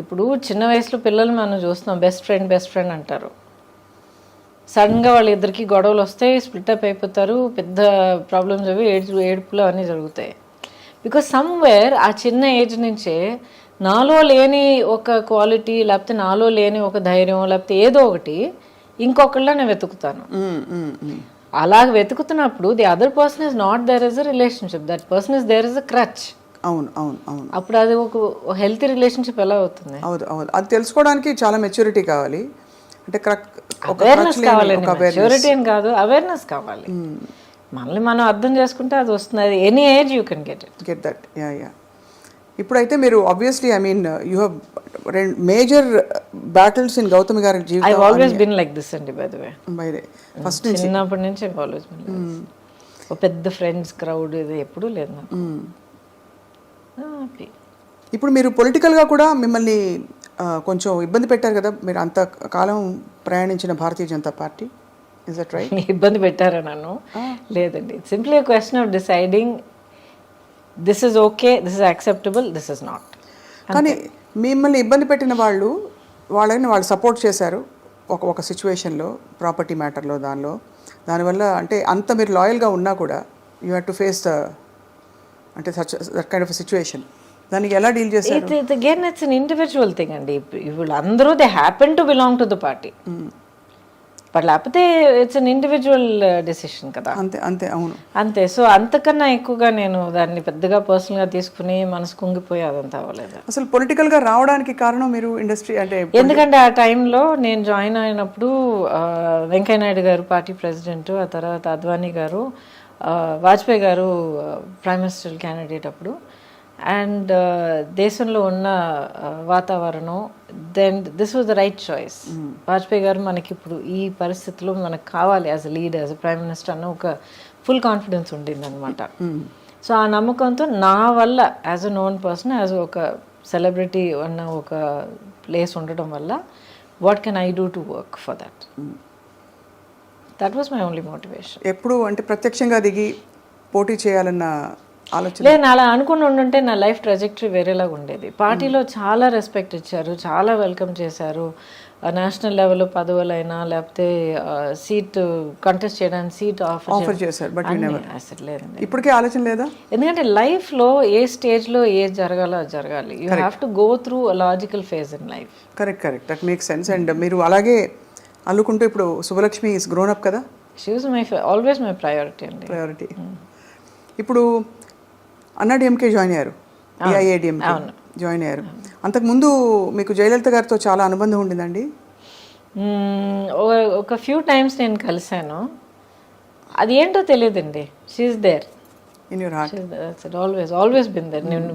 ఇప్పుడు చిన్న వయసులో పిల్లలు మనం చూస్తున్నాం, బెస్ట్ ఫ్రెండ్ అంటారు. సడన్గా వాళ్ళిద్దరికి గొడవలు వస్తాయి, స్ప్లిట్ అప్ అయిపోతారు, పెద్ద ప్రాబ్లమ్స్ అవి ఏడుపులు అన్నీ జరుగుతాయి. బికాజ్ సమ్వేర్ ఆ చిన్న ఏజ్ నుంచే నాలో లేని ఒక క్వాలిటీ, లేకపోతే నాలో లేని ఒక ధైర్యం, లేకపోతే ఏదో ఒకటి ఇంకొకళ్ళ నేను వెతుకుతాను. అలాగ వెతుకుతున్నప్పుడు the other person is not there is a relationship, that person is there is a crutch. అవును. అప్పుడు అది ఒక హెల్తీ రిలేషన్షిప్ ఎలా అవుతుంది? అవును. అది తెలుసుకోవడానికి చాలా మెచ్యూరిటీ కావాలి. అంటే అవేర్నెస్ కావాలండి. మెచ్యూరిటీ అని కాదు, అవేర్నెస్ కావాలి. మనల్ని మనం అర్థం చేసుకుంటే అది వస్తుంది. అది any age you can get that. ఇప్పుడైతే మీరు obviously I mean you have major battles in Gautami గారి ఐ జీవితం ఆల్వేస్ బిన్ లైక్ దిస్ అండి బై ద వే. ఫస్ట్ నుంచి చిన్నప్పటి నుంచి ఐ ఆల్వేస్ బిన్ ఒక పెద్ద ఫ్రెండ్స్ క్రౌడ్ ఇది ఎప్పుడూ లేదు నాకు. హ్యాపీ. ఇప్పుడు మీరు పొలిటికల్గా కూడా మిమ్మల్ని కొంచెం ఇబ్బంది పెట్టారు కదా, మీరు అంత కాలం ప్రయాణించిన Bharatiya Janata Party, is that right? ఇబ్బంది పెట్టారా నన్ను? లేదండి, simply question of deciding this is okay, this is acceptable, this is not. కానీ మిమ్మల్ని ఇబ్బంది పెట్టిన వాళ్ళని వాళ్ళు సపోర్ట్ చేశారు ఒక సిచ్యువేషన్లో, ప్రాపర్టీ మ్యాటర్లో, దానివల్ల అంటే అంత మీరు లాయల్గా ఉన్నా కూడా యూ హ్యావ్ టు ఫేస్ అంటే దట్ కైండ్ ఆఫ్ సిచ్యువేషన్. దానికి ఎలా డీల్ చేశారు? Again it's an individual thing అండి. ఇప్పుడు అందరూ they happen to belong to the party, but లేకపోతే ఇట్స్ అన్ ఇండివిజువల్ డెసిషన్ కదా. అంతే అంతే అవును అంతే. సో అంతకన్నా ఎక్కువగా నేను దాన్ని పెద్దగా పర్సనల్గా తీసుకుని మనసు కుంగిపోయి అదంతా అవ్వలేదు. అసలు పొలిటికల్గా రావడానికి కారణం మీరు ఇండస్ట్రీ అంటే ఎందుకంటే ఆ టైంలో నేను జాయిన్ అయినప్పుడు వెంకయ్య నాయుడు గారు పార్టీ ప్రెసిడెంట్, ఆ తర్వాత Advani garu, Vajpayee garu prime minister candidate అప్పుడు. అండ్ దేశంలో ఉన్న వాతావరణం, then this was the right choice. Vajpayee garu మనకి ఇప్పుడు ఈ పరిస్థితిలో మనకు కావాలి as a leader, as a prime minister అన్న ఒక ఫుల్ కాన్ఫిడెన్స్ ఉండిందనమాట. సో ఆ నమ్మకంతో నా వల్ల as a known person, as ఒక సెలబ్రిటీ అన్న ఒక ప్లేస్ ఉండడం వల్ల what can I do to work for that, that was my only motivation. ఎప్పుడు అంటే ప్రత్యక్షంగా దిగి పోటీ చేయాలన్న ఆలోచన లేదు, అలా అనుకుని ఉండుంటే నా లైఫ్ ట్రాజెక్టరీ వేరేలాగా ఉండేది. పార్టీలో చాలా రెస్పెక్ట్ ఇచ్చారు, చాలా వెల్కమ్ చేశారు. నేషనల్ లెవెల్లో పదవులైనా లేకపోతే సీట్ కంటెస్ట్ చేయడానికి సీట్ ఆఫర్ చేశారు, బట్ అసలు లేదండి. ఇప్పటికే ఆలోచన లేదా? ఎందుకంటే లైఫ్లో ఏ స్టేజ్లో ఏది జరగాలో అది జరగాలి. You have to go through a logical phase in life. Correct, that makes sense. And మీరు అలాగే అల్లుకుంటూ ఇప్పుడు శుభలక్ష్మి ఈస్ గ్రోన్ అప్ కదా, she was always my priority అండి. ప్రయారిటీ. ఇప్పుడు అన్నాడీఎంకే జాయిన్ అయ్యారు, ఏఐఏడిఎంకే జాయిన్ అయ్యారు. అంతకుముందు మీకు జయలలిత గారితో చాలా అనుబంధం ఉండిందండి? ఒక ఫ్యూ టైమ్స్ నేను కలిశాను, అది ఏంటో తెలియదండి. She's there in your heart, always been there. నేను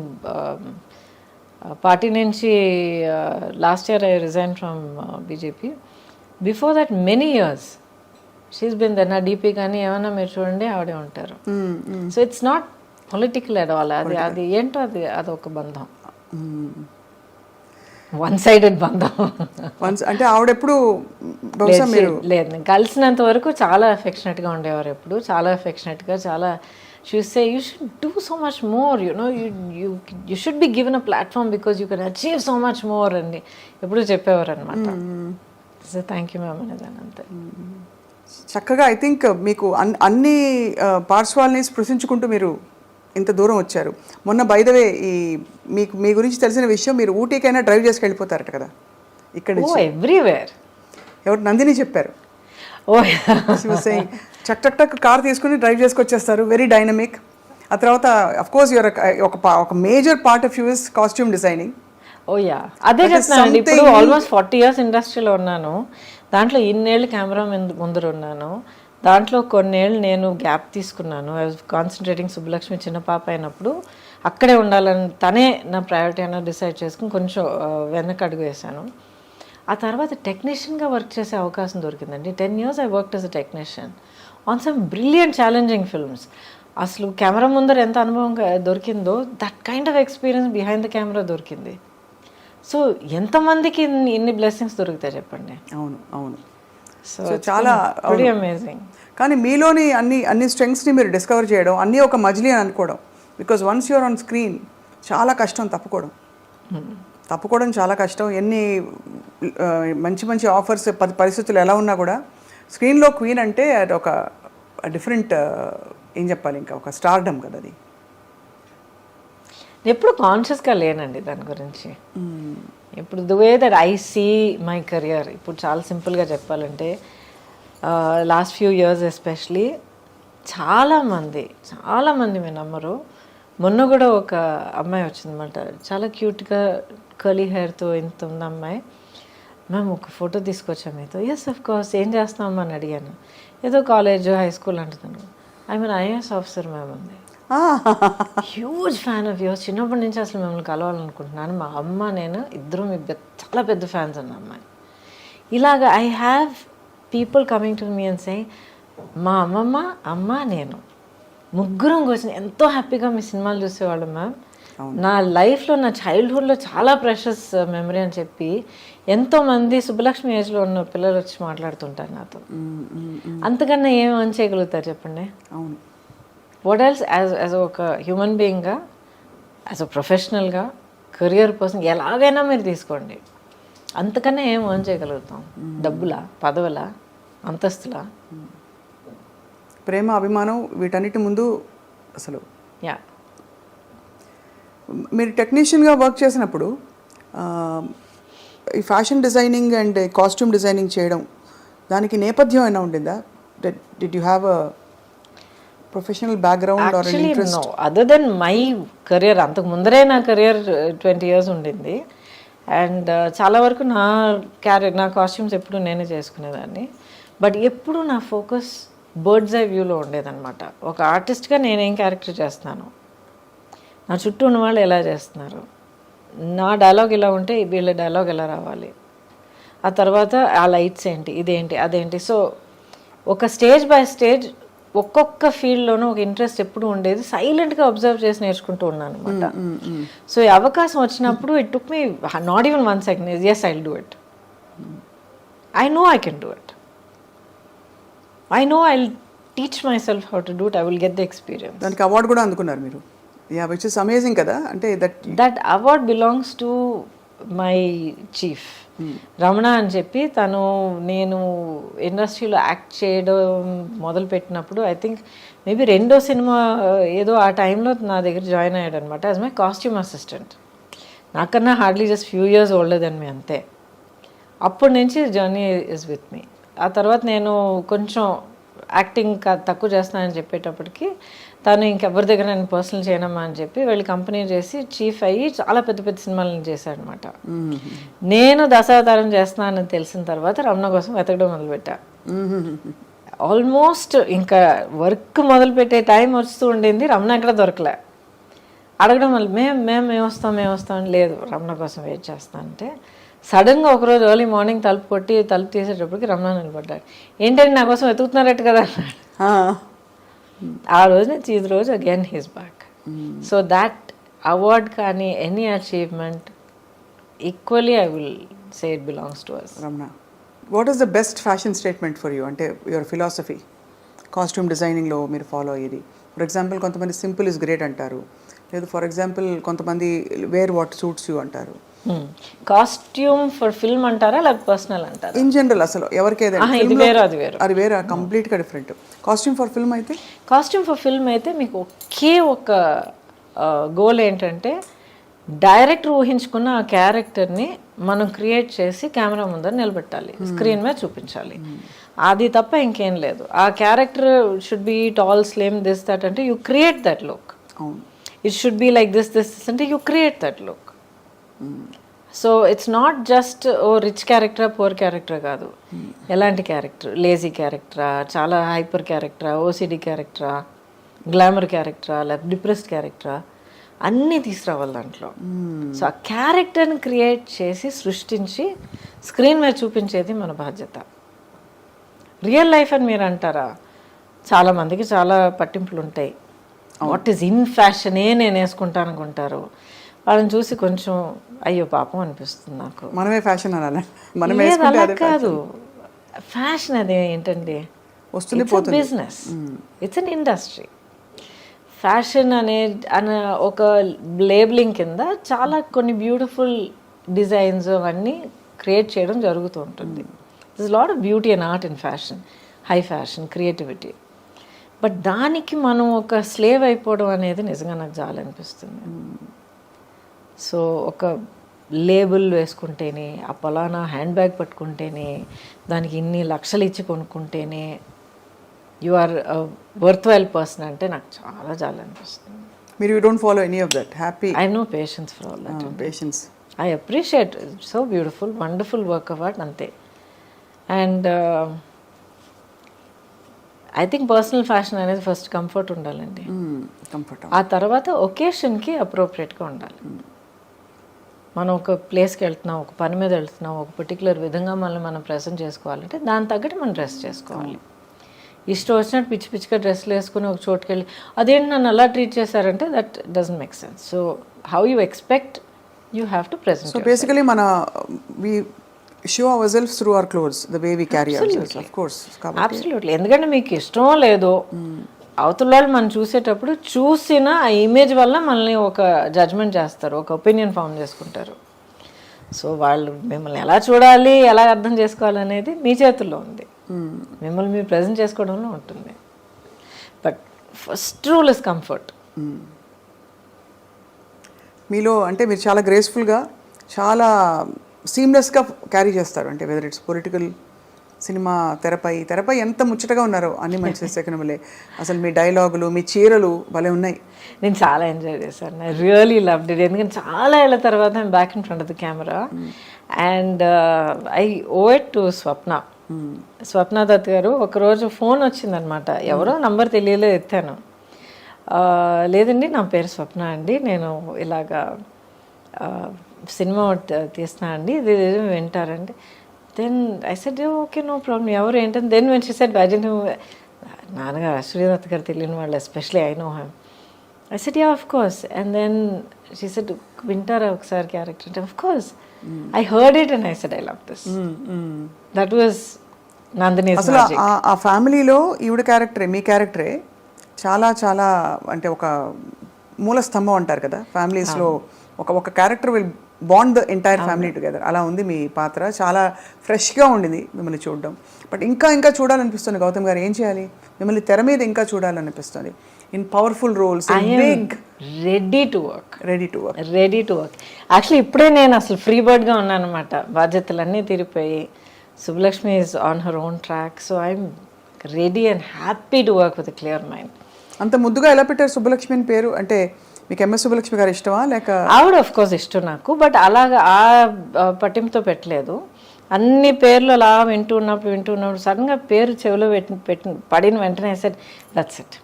పార్టీ నుంచి last year I resign from BJP. Before that many years she's been there. నా డీపీ కానీ ఏమైనా మీరు చూడండి ఆవిడే ఉంటారు. So it's not political at all. అది ఏంటో అదొక బంధం, వన్ సైడెడ్ బంధం. అంటే ఆవిడెప్పుడు బహుశా మీరు లేదు, నేను కలిసినంత వరకు చాలా అఫెక్షనేట్గా ఉండేవారు. ఎప్పుడు చాలా అఫెక్షనేట్గా, చాలా she say you should do so much more, you should be given a platform because you can achieve so much more అని ఎప్పుడు చెప్పేవారు అనమాట. సో థ్యాంక్ యూ మ్యామ్ అనేదాన్ని అంతే. చక్కగా ఐ థింక్ మీకు అన్ని పార్శ్వాల్ని స్పృశించుకుంటూ మీరు ఇంత దూరం వచ్చారు. మొన్న బై ద వే మీకు మీ గురించి తెలిసిన విషయం, మీరు ఊటీకైనా డ్రైవ్ చేసుకు వెళ్ళిపోతారట కదా ఇక్కడ నుంచి. ఎవ్రీవేర్. ఎవరు? నందిని చెప్పారు. చక్ చక్ టక్ కార్ తీసుకుని డ్రైవ్ చేసుకొచ్చేస్తారు, వెరీ డైనమిక్. ఆ తర్వాత అఫ్ కోర్స్ యువర్ ఒక major part of you is costume designing. Oh yeah, అదే చెప్తున్నాను. ఇప్పుడు ఆల్మోస్ట్ 40 years ఇండస్ట్రీలో ఉన్నాను. దాంట్లో ఇన్నేళ్ళు కెమెరా ముందర ఉన్నాను. దాంట్లో కొన్నేళ్ళు నేను గ్యాప్ తీసుకున్నాను. I was concentrating. సుబ్బలక్ష్మి చిన్న పాప అయినప్పుడు అక్కడే ఉండాలని తనే నా ప్రయారిటీ అన్న డిసైడ్ చేసుకుని కొంచెం వెనక్కి అడుగు వేశాను. ఆ తర్వాత టెక్నీషియన్గా వర్క్ చేసే అవకాశం దొరికిందండి. 10 years I worked as a technician on some brilliant challenging films. అసలు కెమెరా ముందర ఎంత అనుభవం దొరికిందో, that kind of experience behind the camera దొరికింది. సో ఎంతమందికి ఇన్ని బ్లెస్సింగ్స్ దొరుకుతాయి చెప్పండి. అవును అవును. సో చాలా అమేజింగ్. కానీ మీలోని అన్ని స్ట్రెంగ్స్ని మీరు డిస్కవర్ చేయడం, అన్నీ ఒక మజిలీ అని అనుకోవడం. Because once you're on screen చాలా కష్టం తప్పుకోవడం చాలా కష్టం. ఎన్ని మంచి మంచి ఆఫర్స్ పరిస్థితులు ఎలా ఉన్నా కూడా స్క్రీన్లో క్వీన్ అంటే అది ఒక డిఫరెంట్ ఏం చెప్పాలి, ఇంకా ఒక స్టార్డమ్ కదా అది. ఎప్పుడు కాన్షియస్గా లేనండి దాని గురించి. ఇప్పుడు the way that I see my career, ఇప్పుడు చాలా సింపుల్గా చెప్పాలంటే లాస్ట్ ఫ్యూ ఇయర్స్ ఎస్పెషలీ చాలామంది మీరు నమ్మరు, మొన్న కూడా ఒక అమ్మాయి వచ్చిందన్నమాట, చాలా క్యూట్గా కర్లీ హెయిర్తో ఇంత ఉంది అమ్మాయి. మ్యామ్ ఒక ఫోటో తీసుకొచ్చాము మీతో. ఎస్ అఫ్ కోర్స్, ఏం చేస్తామని అడిగాను. ఏదో కాలేజ్ హై స్కూల్ అంటున్నాను. I mean IAS officer ma'am ఉంది. Huge fan of yours. చిన్నప్పటి నుంచి అసలు మిమ్మల్ని కలవాలనుకుంటున్నాను. మా అమ్మ నేను ఇద్దరు మీ చాలా పెద్ద ఫ్యాన్స్ అన్న అమ్మాయి. ఇలాగ I have people coming to me and say, మా అమ్మమ్మ, అమ్మ, నేను ముగ్గురం కూర్చొని ఎంతో హ్యాపీగా మీ సినిమాలు చూసేవాళ్ళం మ్యామ్. నా లైఫ్లో, నా చైల్డ్హుడ్లో చాలా ప్రెషస్ మెమరీ అని చెప్పి ఎంతోమంది సుబ్బలక్ష్మి ఏజ్లో ఉన్న పిల్లలు వచ్చి మాట్లాడుతుంటారు నాతో. అంతకన్నా ఏం అని చేయగలుగుతారు చెప్పండి? అవును. వాట్ ఎల్స్ యాజ్ ఒక హ్యూమన్ బీయింగ్గా, యాజ్ అ ప్రొఫెషనల్గా, కెరియర్ పర్సన్ ఎలాగైనా మీరు తీసుకోండి, అంతకన్నా ఏం ఎర్న్ చేయగలుగుతాం? డబ్బులా, పదవులా, అంతస్తులా? ప్రేమ, అభిమానం వీటన్నిటి ముందు అసలు. యా. మీరు టెక్నీషియన్గా వర్క్ చేసినప్పుడు ఈ fashion designing and costume designing చేయడం, దానికి నేపథ్యం అయినా ఉండిందా? Did you have a professional background or interest? No, other then my career. అంతకు ముందరే నా కెరియర్ 20 years ఉండింది. అండ్ చాలా వరకు నా కాస్ట్యూమ్స్ ఎప్పుడు నేనే చేసుకునేదాన్ని. బట్ ఎప్పుడు నా ఫోకస్ బర్డ్స్ ఐ వ్యూలో ఉండేదన్నమాట. ఒక ఆర్టిస్ట్గా నేనేం క్యారెక్టర్ చేస్తున్నాను, నా చుట్టూ ఉన్న వాళ్ళు ఎలా చేస్తున్నారు, నా డైలాగ్ ఇలా ఉంటే వీళ్ళ డైలాగ్ ఎలా రావాలి, ఆ తర్వాత ఆ లైట్స్ ఏంటి, ఇదేంటి, అదేంటి. సో ఒక స్టేజ్ బై స్టేజ్ ఒక్కొక్క ఫీల్డ్లోనూ ఒక ఇంట్రెస్ట్ ఎప్పుడు ఉండేది. సైలెంట్గా అబ్జర్వ్ చేసి నేర్చుకుంటూ ఉన్నాను అనమాట. సో ఈ అవకాశం వచ్చినప్పుడు it took me not even 1 second. Yes, I will do it. I know I can do it. I know I will teach myself how to do it. I will get the experience. దానికి award కూడా అందుకున్నారు మీరు. Yeah, which is amazing కదా. అంటే that award belongs to my chief Ramana అని చెప్పి. నేను ఇండస్ట్రీలో యాక్ట్ చేయడం మొదలుపెట్టినప్పుడు ఐ థింక్ మేబీ 2వ సినిమా ఏదో ఆ టైంలో నా దగ్గర జాయిన్ అయ్యాడు అనమాట యాజ్ మై కాస్ట్యూమ్ అసిస్టెంట్. నాకన్నా hardly just few years older then me, అంతే. అప్పటి నుంచి జర్నీ ఇస్ విత్ మీ. ఆ తర్వాత నేను కొంచెం యాక్టింగ్ తక్కువ చేస్తున్నానని చెప్పేటప్పటికి తను ఇంకెవరి దగ్గర నేను పర్సనల్ చేయనమ్మా అని చెప్పి వెళ్ళి కంపెనీ చేసి చీఫ్ అయ్యి చాలా పెద్ద పెద్ద సినిమాలను చేశాడనమాట. నేను దశావతారం చేస్తున్నానని తెలిసిన తర్వాత రమణ కోసం వెతకడం మొదలుపెట్టా. ఆల్మోస్ట్ ఇంకా వర్క్ మొదలుపెట్టే టైం వస్తూ ఉండింది, రమణ ఎక్కడ దొరకలే. అడగడం వల్ల మేము వస్తాం లేదు రమణ కోసం వెయిట్ చేస్తా అంటే, సడన్గా ఒకరోజు ఎర్లీ మార్నింగ్ తలుపు తీసేటప్పటికి రమణ నిలబడ్డాడు. ఏంటంటే నా కోసం వెతుకుతున్నారట్టు కదా అన్నాడు. ఆ రోజు నుంచి ఈ రోజు again he's back. So that award కానీ any achievement equally I will say it belongs to us. Ramana, what is the best fashion statement for you? అంటే యువర్ ఫిలాసఫీ కాస్ట్యూమ్ డిజైనింగ్లో మీరు ఫాలో అయ్యేది. ఫర్ ఎగ్జాంపుల్ కొంతమంది సింపుల్ ఇస్ గ్రేట్ అంటారు, లేదు for example కొంతమంది wear what suits you అంటారు. Costume for film అంటారా లేకపోతే పర్సనల్ అంటారా? ఇన్ జనరల్ అసలు ఎవరికి ఇది వేరు అది వేరే, కంప్లీట్గా డిఫరెంట్. కాస్ట్యూమ్ ఫర్ ఫిల్మ్ అయితే మీకు ఒకే ఒక గోల్ ఏంటంటే డైరెక్టర్ ఊహించుకున్న ఆ క్యారెక్టర్ని మనం క్రియేట్ చేసి కెమెరా ముందర నిలబెట్టాలి, స్క్రీన్ మీద చూపించాలి. అది తప్ప ఇంకేం లేదు. ఆ character should be tall, slim, this that అంటే you create that look. It should be like this అంటే you create that look. So it's not just ఓ రిచ్ క్యారెక్టరా, పూర్ క్యారెక్టరా కాదు. ఎలాంటి క్యారెక్టర్, లేజీ క్యారెక్టరా, చాలా హైపర్ క్యారెక్టరా, ఓసిడి క్యారెక్టరా, గ్లామర్ క్యారెక్టరా, లేకపోతే డిప్రెస్డ్ క్యారెక్టరా, అన్నీ తీసుకురావాలి దాంట్లో. సో ఆ క్యారెక్టర్ని క్రియేట్ చేసి సృష్టించి స్క్రీన్ మీద చూపించేది మన బాధ్యత. రియల్ లైఫ్ అని మీరు అంటారా, చాలామందికి చాలా పట్టింపులు ఉంటాయి. వాట్ ఈజ్ ఇన్ ఫ్యాషనే నేను వేసుకుంటాను అనుకుంటారు. వాళ్ళని చూసి కొంచెం అయ్యో పాపం అనిపిస్తుంది నాకు. మనమే ఫ్యాషన్ అనాలి. అలా కాదు, ఫ్యాషన్ అది ఏంటండి, వస్తుంది, business, it's an industry. Fashion అనే ఒక లేబులింగ్ కింద చాలా కొన్ని బ్యూటిఫుల్ డిజైన్స్ అవన్నీ క్రియేట్ చేయడం జరుగుతూ ఉంటుంది. This is lot of beauty and art in fashion, high fashion, creativity. But దానికి మనం ఒక స్లేవ్ అయిపోవడం అనేది నిజంగా నాకు చాలా అనిపిస్తుంది. సో ఒక లేబుల్ వేసుకుంటేనే, ఆ పలానా హ్యాండ్ బ్యాగ్ పట్టుకుంటేనే, దానికి ఇన్ని లక్షలు ఇచ్చి కొనుక్కుంటేనే you are worth while person అంటే నాకు చాలా చాలా అనిపిస్తుంది. మీరు you don't follow any of that? Happy, I no patience for all that. Patience, I appreciate, so beautiful, wonderful work of art, అంతే. And I think personal fashion అనేది first comfort ఉండాలండి. Comfort. ఆ తర్వాత ఒకేషన్కి అప్రోప్రియేట్గా ఉండాలి. మనం ఒక ప్లేస్కి వెళ్తున్నాం, ఒక పని మీద వెళ్తున్నాం, ఒక పర్టికులర్ విధంగా మనం ప్రెజెంట్ చేసుకోవాలంటే దాని తగ్గట్టు మనం డ్రెస్ చేసుకోవాలి. ఇష్టం వచ్చినట్టు పిచ్చి పిచ్చిగా డ్రెస్లు వేసుకుని ఒక చోటుకి వెళ్ళి అదేంటి నన్ను అలా ట్రీట్ చేశారంటే that doesn't make sense. So how you expect you have to present. So basically we show ourselves through our clothes, the way we carry ourselves, of course. Absolutely. ఎందుకంటే మీకు ఇష్టమో లేదో అవతల వాళ్ళు మనం చూసేటప్పుడు చూసిన ఆ ఇమేజ్ వల్ల మనల్ని ఒక జడ్జ్మెంట్ చేస్తారు, ఒక ఒపీనియన్ ఫామ్ చేసుకుంటారు. సో వాళ్ళు మిమ్మల్ని ఎలా చూడాలి, ఎలా అర్థం చేసుకోవాలి అనేది మీ చేతుల్లో ఉంది. మిమ్మల్ని మీరు ప్రజెంట్ చేసుకోవడంలో ఉంటుంది. But first rule is comfort. మీలో అంటే మీరు చాలా గ్రేస్ఫుల్గా, చాలా సీమ్లెస్గా క్యారీ చేస్తారు. అంటే వెదర్ ఇట్స్ పొలిటికల్, సినిమా, తెరపై ఎంత ముచ్చటగా ఉన్నారో అన్ని మంచి సెకండ్లే. అసలు మీ డైలాగులు, మీ చీరలు భలే ఉన్నాయి. నేను చాలా ఎంజాయ్ చేశాను. I really loved it. ఎందుకంటే చాలా ఏళ్ళ తర్వాత I'm back in front of the camera and I owe it to Swapna. Swapna Dutt గారు ఒకరోజు ఫోన్ వచ్చిందనమాట, ఎవరో నంబర్ తెలియలేదు, ఎత్తాను. లేదండి నా పేరు స్వప్న అండి, నేను ఇలాగా సినిమా తీస్తున్నా అండి, ఇది వింటారండి. Then I said okay no problem, ఎవరు ఏంటని. Then when she said Ajay నాన్నగారు అశ్వదత్ గారు తెలియని వాళ్ళు, especially I know him. I said yeah of course. And then she said వింటారా ఒకసారి క్యారెక్టర్ అంటే of course. I heard it and I said I love this. That was Nandini. అసలు ఆ ఫ్యామిలీలో ఈవిడ క్యారెక్టరే, మీ క్యారెక్టరే చాలా చాలా అంటే ఒక మూల స్తంభం అంటారు కదా ఫ్యామిలీస్లో. ఒక character will bond the entire family together. అలా ఉంది మీ పాత్ర. చాలా ఫ్రెష్గా ఉండింది మిమ్మల్ని చూడడం. బట్ ఇంకా చూడాలనిపిస్తుంది గౌతమ్ గారు. ఏం చేయాలి, మిమ్మల్ని తెర మీద ఇంకా చూడాలనిపిస్తుంది in powerful roles. Ready to work. Actually ఇప్పుడే నేను అసలు ఫ్రీ బర్డ్గా ఉన్నాను అనమాట. బాధ్యతలన్నీ తీరిపోయి Subbalakshmi is on her own track. So I'm ready and happy to work with clear mind. అంత ముద్దుగా ఎలా పెట్టారు సుబ్బలక్ష్మి అని పేరు? అంటే మీకు ఎంఎస్ సుబ్బలక్ష్మి గారు ఇష్టమా లేక? ఆవిడ ఆఫ్ కోర్స్ ఇష్టం నాకు, బట్ అలాగా ఆ పట్టింపుతో పెట్టలేదు. అన్ని పేర్లు అలా వింటూ ఉన్నప్పుడు సడన్గా పేరు చెవిలో పడిన వెంటనే set that's it,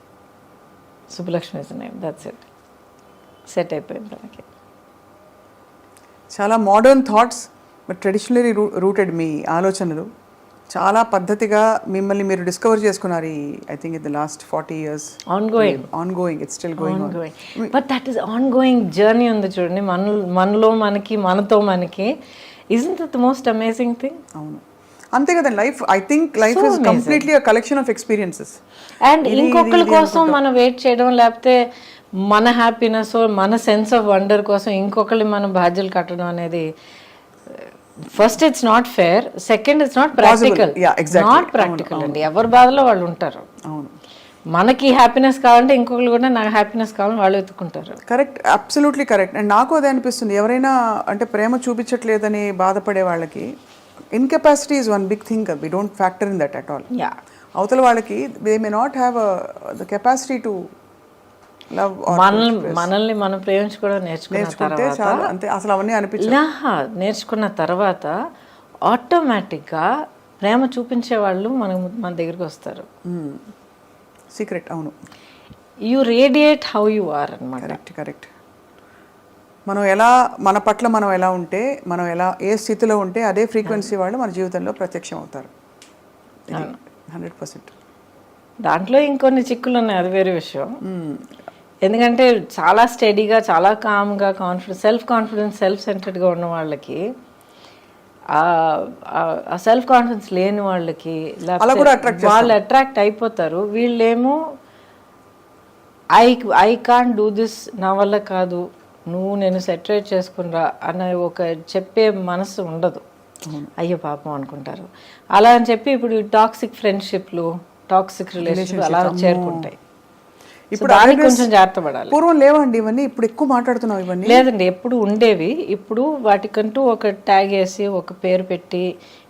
Subbalakshmi is name, that's it. Set అయిపోయింది మనకి. చాలా modern thoughts but traditionally rooted మీ ఆలోచనలు. చాలా పద్ధతిగా మిమ్మల్ని మీరు డిస్కవర్ చేసుకున్నారు I think in the last 40 years. Ongoing it's still going on. But that is ongoing journey ఉంది చూడండి, మనలో మనకి, మనతో మనకి. Isn't that the most amazing thing? అవును, అంతే కదండి. I think life is completely a collection of experiences. And ఇంకొకరి కోసం మనం వెయిట్ చేయడం, లేకపోతే మన హ్యాపీనెస్, మన సెన్స్ ఆఫ్ వండర్ కోసం ఇంకొకరి మనం బాధ్యతలు కట్టడం అనేది first it's not fair, second it's not practical. Not practical అండి. ఎవరి బాధలో వాళ్ళు ఉంటారు. అవును, మనకి హ్యాపీనెస్ కావాలంటే ఇంకొకరు కూడా నాకు హ్యాపీనెస్ కావాలని వాళ్ళు ఎత్తుకుంటారు. Correct, absolutely correct. అండ్ నాకు అదే అనిపిస్తుంది, ఎవరైనా అంటే ప్రేమ చూపించట్లేదని బాధపడే వాళ్ళకి incapacity is one big thing. We don't factor in that at all. అవతల వాళ్ళకి they may not have the capacity to love. మనల్ని మనం ప్రేమించుకోవడం నేర్చుకున్న తర్వాత ఆటోమేటిక్గా ప్రేమ చూపించే వాళ్ళు మన దగ్గరికి వస్తారు. సీక్రెట్. అవును, you radiate how you are అన్నమాట. కరెక్ట్. మనం ఎలా, మన పట్ల మనం ఎలా ఉంటే, మనం ఎలా ఏ స్థితిలో ఉంటే అదే ఫ్రీక్వెన్సీ వాళ్ళు మన జీవితంలో ప్రత్యక్షం అవుతారు. 100%. దాంట్లో ఇంకొన్ని చిక్కులు ఉన్నాయి, అది వేరే విషయం. ఎందుకంటే చాలా స్టడీగా, చాలా కామ్గా, సెల్ఫ్ కాన్ఫిడెన్స్, సెల్ఫ్ సెంటర్డ్గా ఉన్న వాళ్ళకి, ఆ సెల్ఫ్ కాన్ఫిడెన్స్ లేని వాళ్ళకి వాళ్ళు అట్రాక్ట్ అయిపోతారు. వీళ్ళేమో ఐ కాంట్ డూ దిస్, నా వల్ల కాదు, నువ్వు నేను సెటరేట్ చేసుకునిరా అనే ఒక చెప్పే మనసు ఉండదు. అయ్యో పాపం అనుకుంటారు. అలా అని చెప్పి ఇప్పుడు టాక్సిక్ ఫ్రెండ్షిప్లు, టాక్సిక్ రిలేషన్షిప్ అలా చేరుకుంటాయి. ఇప్పుడు దానికి కొంచెం జాగ్రత్త పడాలి. పూర్వం లేవండి ఇవన్నీ, ఇప్పుడు ఎక్కువ మాట్లాడుతున్నాం ఇవన్నీ. లేదండి, ఎప్పుడు ఉండేవి. ఇప్పుడు వాటికంటూ ఒక ట్యాగ్ వేసి ఒక పేరు పెట్టి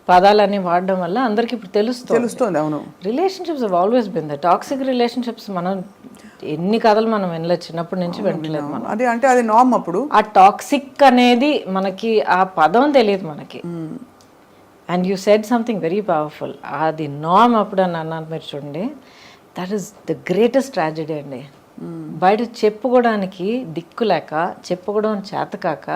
పదాలన్నీ వాడడం వల్ల అందరికి ఇప్పుడు తెలుస్తుంది. అవును, relationships have always been the toxic relationships. మనం ఎన్ని కథలు మనం వినలేదు, చిన్నప్పటి నుంచి వింటలేదు మనం. అది అంటే అది నార్మ్. అప్పుడు ఆ టాక్సిక్ అనేది మనకి ఆ పదం తెలియదు మనకి. And you said something very powerful. అది నార్మ్ అప్పుడు అని అన్నాను మీరు చూడండి. That is the greatest tragedy అండి. బయట చెప్పుకోవడానికి దిక్కు లేక, చెప్పుకోవడం చేతకాక,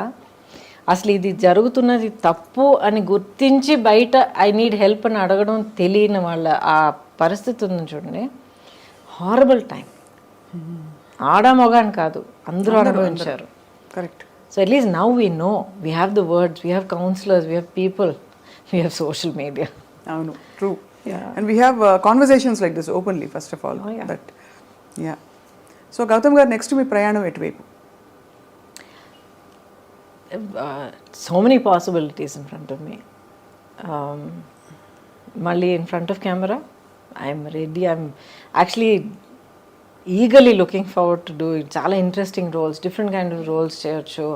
అసలు ఇది జరుగుతున్నది తప్పు అని గుర్తించి బయట ఐ నీడ్ హెల్ప్ అని అడగడం తెలియని వాళ్ళ ఆ పరిస్థితి ఉంది చూడండి. Horrible time. ఆడ మొగ అని కాదు, అందరూ అనుభవించారు. Correct. So at least now we know, we have the words, we have counsellors, we have people, we have social media. అవును, true. And we have conversations like this openly first of all. But yeah, so Gautam గారు, next మీ ప్రయాణం ఎటువైపు? So many possibilities in front of me. Mali in front of camera, I'm ready. I'm actually eagerly looking forward to do it. చాలా interesting roles, different kind of roles చేయొచ్చు.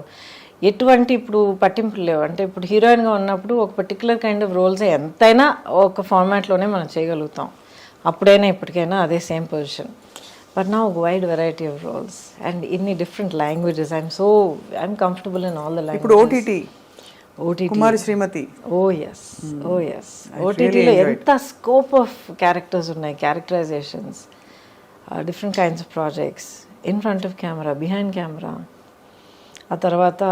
ఎటువంటి ఇప్పుడు పట్టింపులు లేవు. అంటే ఇప్పుడు హీరోయిన్గా ఉన్నప్పుడు ఒక పర్టికులర్ కైండ్ ఆఫ్ రోల్స్ ఎంతైనా ఒక ఫార్మాట్లోనే మనం చేయగలుగుతాం. అప్పుడైనా ఇప్పటికైనా అదే same position. But now wide variety of roles and in different languages. I'm comfortable in all the languages. ఇప్పుడు OTT కుమారి శ్రీమతి. Oh yes. OTT లో ఎంత స్కోప్ ఆఫ్ క్యారెక్టర్స్ ఉన్నాయి, characterisations, different kinds of projects, in front of camera, behind camera. ఆ తర్వాత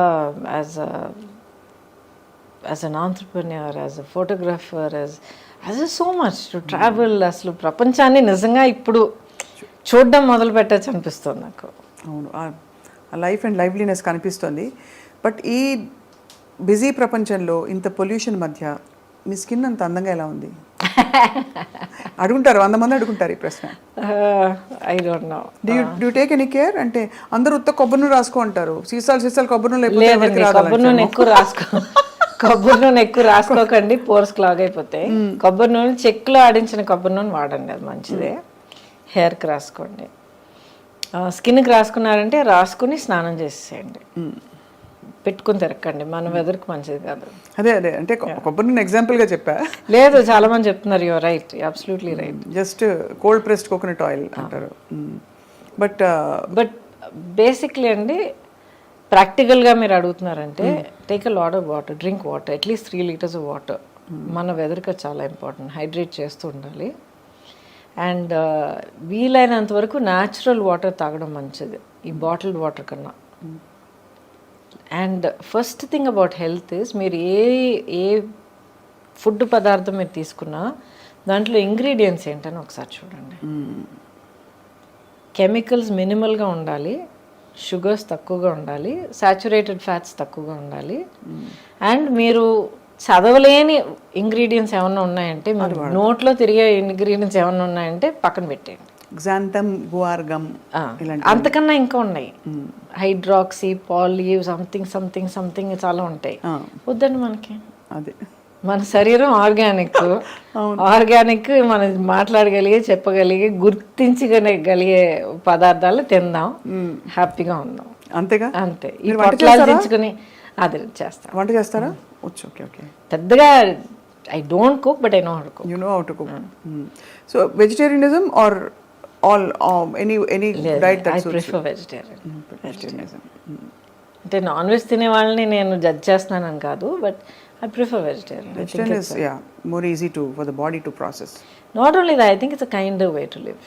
as an entrepreneur, as a photographer, as so much to travel. అసలు ప్రపంచాన్ని నిజంగా ఇప్పుడు చూడడం మొదలు పెట్టచ్చు అనిపిస్తుంది నాకు. అవును, ఆ లైఫ్ అండ్ లైవ్లీనెస్ కనిపిస్తుంది. బట్ ఈ బిజీ ప్రపంచంలో ఇంత పొల్యూషన్ మధ్య మీ స్కిన్ అంత అందంగా ఎలా ఉంది? అడుగుంటారు, 100 మంది అడుగుంటారు ఈ ప్రశ్న. I don't know. Do take any care? అంటే అందరూ ఉత్త కొబ్బరి నూనె రాసుకో అంటారు, సీసాలు కొబ్బరి నూనె. కొబ్బరి నూనె ఎక్కువ రాసుకో, కొబ్బరి నూనె ఎక్కువ రాసుకోకండి, పోర్స్ క్లాగ్ అయిపోతాయి. కొబ్బరి నూనె చెక్కులో ఆడించిన కొబ్బరి నూనె వాడండి, అది మంచిదే. హెయిర్కి రాసుకోండి. స్కిన్కి రాసుకున్నారంటే రాసుకుని స్నానం చేసేయండి, పెట్టుకుని తిరగండి. మన వెదర్కి మంచిది కాదు. అదే అంటే కొబ్బరి నూనె ఎగ్జాంపుల్గా చెప్పా. లేదు, చాలా మంది చెప్తున్నారు. Your right, absolutely right. Just cold pressed coconut oil అంటారు. బట్ బేసిక్లీ అండి, ప్రాక్టికల్గా మీరు అడుగుతున్నారంటే take a lot of water, drink water, at least 3 liters of water. మన వెదర్కి చాలా ఇంపార్టెంట్. హైడ్రేట్ చేస్తూ ఉండాలి. అండ్ వీలైనంత వరకు న్యాచురల్ వాటర్ తాగడం మంచిది ఈ బాటిల్డ్ వాటర్ కన్నా. And first thing about health is, మీరు ఏ ఫుడ్ పదార్థం మీరు తీసుకున్నా దాంట్లో ఇంగ్రీడియంట్స్ ఏంటని ఒకసారి చూడండి. కెమికల్స్ మినిమల్గా ఉండాలి, షుగర్స్ తక్కువగా ఉండాలి, సాచురేటెడ్ ఫ్యాట్స్ తక్కువగా ఉండాలి. అండ్ మీరు చదవలేని ఇంగ్రీడియంట్స్ ఏమన్నా ఉన్నాయంటే, మీరు నోట్లో తిరిగే ఇంగ్రీడియంట్స్ ఏమన్నా ఉన్నాయంటే పక్కన పెట్టేయండి. గ్జాంథమ్, గువార్ గమ్, అంతకన్నా ఇంకా ఉన్నాయి. హైడ్రాక్సీ, పాలీ, సంథింగ్ చాలా ఉంటాయి. వద్దండి మనకి. అదే, మన శరీరం ఆర్గానిక్. మనం మాట్లాడగలిగే, చెప్పగలిగే, గుర్తించగలిగే పదార్థాలు తిందాం, హ్యాపీగా ఉందాం. అంతేగా? అంతే. ఈ పొట్లాదించుకుని అది చేస్తాను. వంట చేస్తారా? ఓకే. పెద్దగా I don't cook, but I know how to cook. You know how to cook. So vegetarianism or all any diet that suits? I prefer vegetarianism. అంటే నాన్ వెజ్ తినే వాళ్ళని నేను జడ్జ్ చేస్తున్నానని కాదు, but I prefer vegetarian. Vegetarian is more easy for the body to process. Not only that, I think it's a kinder way to live.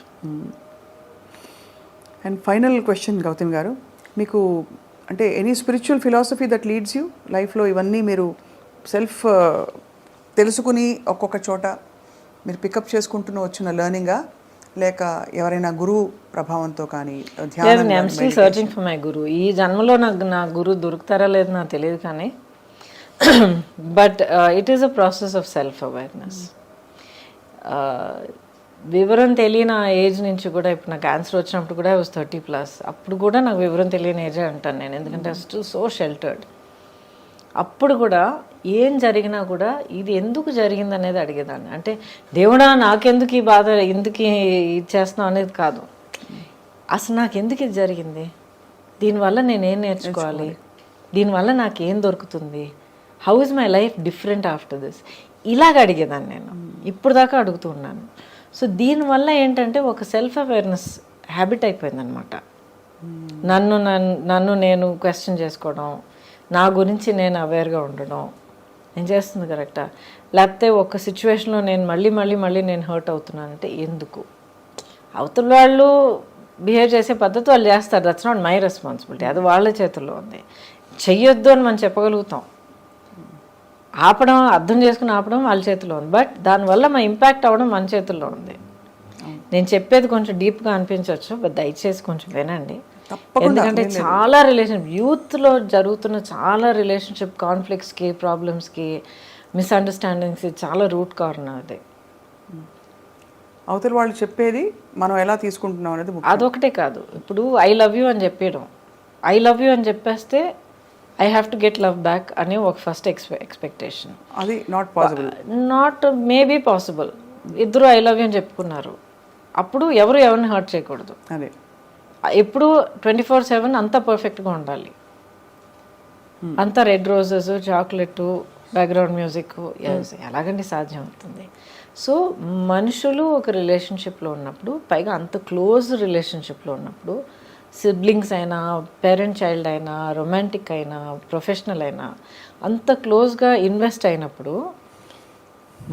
And final question, Gautam garu, meeku అంటే any spiritual philosophy that leads you లైఫ్లో? ఇవన్నీ మీరు self తెలుసుకుని ఒక్కొక్క చోట మీరు pickup చేసుకుంటూ వచ్చిన లెర్నింగా, లేక ఎవరైనా గురువు ప్రభావంతో కానీ? I'm still searching for my guru. ఈ జన్మలో నా గురు దొరుకుతారా లేదు నాకు తెలియదు, కానీ but it is a process of self awareness. వివరం తెలియని ఆ ఏజ్ నుంచి కూడా, ఇప్పుడు నాకు క్యాన్సర్ వచ్చినప్పుడు కూడా I was 30+. అప్పుడు కూడా నాకు వివరం తెలియని ఏజే అంటాను నేను, ఎందుకంటే స్టిల్ సో షెల్టర్డ్. అప్పుడు కూడా ఏం జరిగినా కూడా ఇది ఎందుకు జరిగింది అనేది అడిగేదాన్ని. అంటే దేవుడా నాకెందుకు ఈ బాధ, ఎందుకు ఇచ్చేస్తున్నావు అనేది కాదు, అసలు నాకు ఎందుకు ఇది జరిగింది, దీనివల్ల నేనేం నేర్చుకోవాలి, దీనివల్ల నాకేం దొరుకుతుంది, how is my life different after this, ఇలాగ అడిగేదాన్ని నేను. ఇప్పుడు దాకా అడుగుతూ ఉన్నాను. సో దీనివల్ల ఏంటంటే ఒక సెల్ఫ్ అవేర్నెస్ హ్యాబిట్ అయిపోయిందనమాట. నన్ను నేను క్వశ్చన్ చేసుకోవడం, నా గురించి నేను అవేర్గా ఉండడం, నేను చేస్తుంది కరెక్టా, లేకపోతే ఒక సిచ్యువేషన్లో నేను మళ్ళీ నేను హర్ట్ అవుతున్నానంటే ఎందుకు, అవతల వాళ్ళు బిహేవ్ చేసే పద్ధతి వాళ్ళు చేస్తారు, దట్స్ నాట్ మై రెస్పాన్సిబిలిటీ, అది వాళ్ళ చేతుల్లో ఉంది. చెయ్యొద్దు అని మనం చెప్పగలుగుతాం, ఆపడం అర్థం చేసుకుని ఆపడం వాళ్ళ చేతిలో ఉంది, బట్ దానివల్ల మా ఇంపాక్ట్ అవ్వడం మన చేతుల్లో ఉంది. నేను చెప్పేది కొంచెం డీప్గా అనిపించవచ్చు, బట్ దయచేసి కొంచెం వినండి. ఎందుకంటే చాలా యూత్లో జరుగుతున్న చాలా రిలేషన్షిప్ కాన్ఫ్లిక్ట్స్కి, ప్రాబ్లమ్స్కి, మిస్అండర్స్టాండింగ్స్కి చాలా రూట్ కారణం అది. అవతల వాళ్ళు చెప్పేది మనం ఎలా తీసుకుంటున్నాం అనేది అదొకటే కాదు, ఇప్పుడు ఐ లవ్ యూ అని చెప్పడం, ఐ లవ్ యూ అని చెప్పేస్తే I have to get love back అని ఒక ఫస్ట్ ఎక్స్పెక్టేషన్. అది not possible. Not maybe possible. ఇద్దరు ఐ లవ్ యూ అని చెప్పుకున్నారు, అప్పుడు ఎవరు ఎవరిని హర్ట్ చేయకూడదు. అదే ఎప్పుడు 24/7 అంతా పర్ఫెక్ట్గా ఉండాలి, అంతా red roses, chocolate, background music, ఎలాగండి సాధ్యం అవుతుంది? సో మనుషులు ఒక రిలేషన్షిప్లో ఉన్నప్పుడు, పైగా అంత క్లోజ్ రిలేషన్షిప్లో ఉన్నప్పుడు, సిబ్లింగ్స్ అయినా, పేరెంట్ చైల్డ్ అయినా, రొమాంటిక్ అయినా, ప్రొఫెషనల్ అయినా, అంత క్లోజ్గా ఇన్వెస్ట్ అయినప్పుడు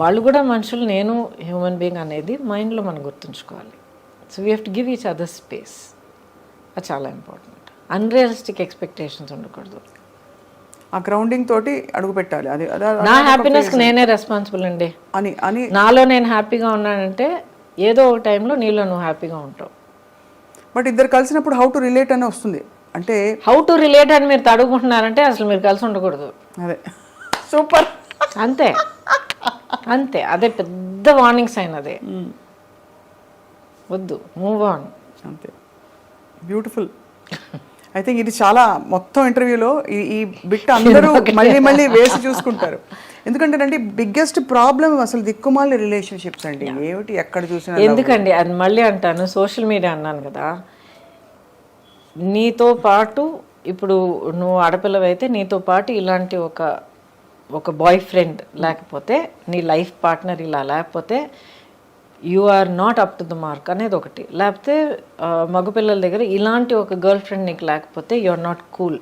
వాళ్ళు కూడా మనుషులు, నేను హ్యూమన్ బీయింగ్ అనేది మైండ్లో మనం గుర్తుంచుకోవాలి. So we have to give each other space. అది చాలా ఇంపార్టెంట్. అన్రియలిస్టిక్ ఎక్స్పెక్టేషన్స్ ఉండకూడదు. ఆ గ్రౌండింగ్ తోటి అడుగు పెట్టాలి. అది నా హ్యాపీనెస్కి నేనే రెస్పాన్సిబుల్ అండి అని అని నాలో నేను హ్యాపీగా ఉన్నానంటే ఏదో ఒక టైంలో నీలో నువ్వు హ్యాపీగా ఉంటావు. బట్ ఇద్దరు కలిసినప్పుడు హౌ టు రిలేట్ అని వస్తుంది. అంటే హౌ టు రిలేట్ అని మీరు తడుగుకుంటున్నారంటే అసలు మీరు కలిసి ఉండకూడదు. అదే సూపర్. అంతే అంతే, అదే పెద్ద వార్నింగ్ సైన్. అదే వద్దు, మూవ్ ఆన్. అంతే, బ్యూటిఫుల్. ఐ థింక్ ఇది చాలా మొత్తం ఇంటర్వ్యూలో ఈ బిట్ అందరూ మళ్ళీ మళ్ళీ వేసి చూసుకుంటారు. ఎందుకంటే బిగ్గెస్ట్ ప్రాబ్లం అసలు దిక్కుమాలి రిలేషన్షిప్స్ అండి. ఏమిటి ఎక్కడ చూసినా. ఎందుకండి అది మళ్ళీ అంటాను, సోషల్ మీడియా అన్నాను కదా, నీతో పాటు ఇప్పుడు నువ్వు ఆడపిల్లవైతే నీతో పాటు ఇలాంటి ఒక బాయ్ ఫ్రెండ్ లేకపోతే, నీ లైఫ్ పార్ట్నర్ ఇలా లేకపోతే you are not up to the mark అనేది ఒకటి. లేకపోతే మగపిల్లల దగ్గర ఇలాంటి ఒక గర్ల్ ఫ్రెండ్ నీకు లేకపోతే యు ఆర్ నాట్ కూల్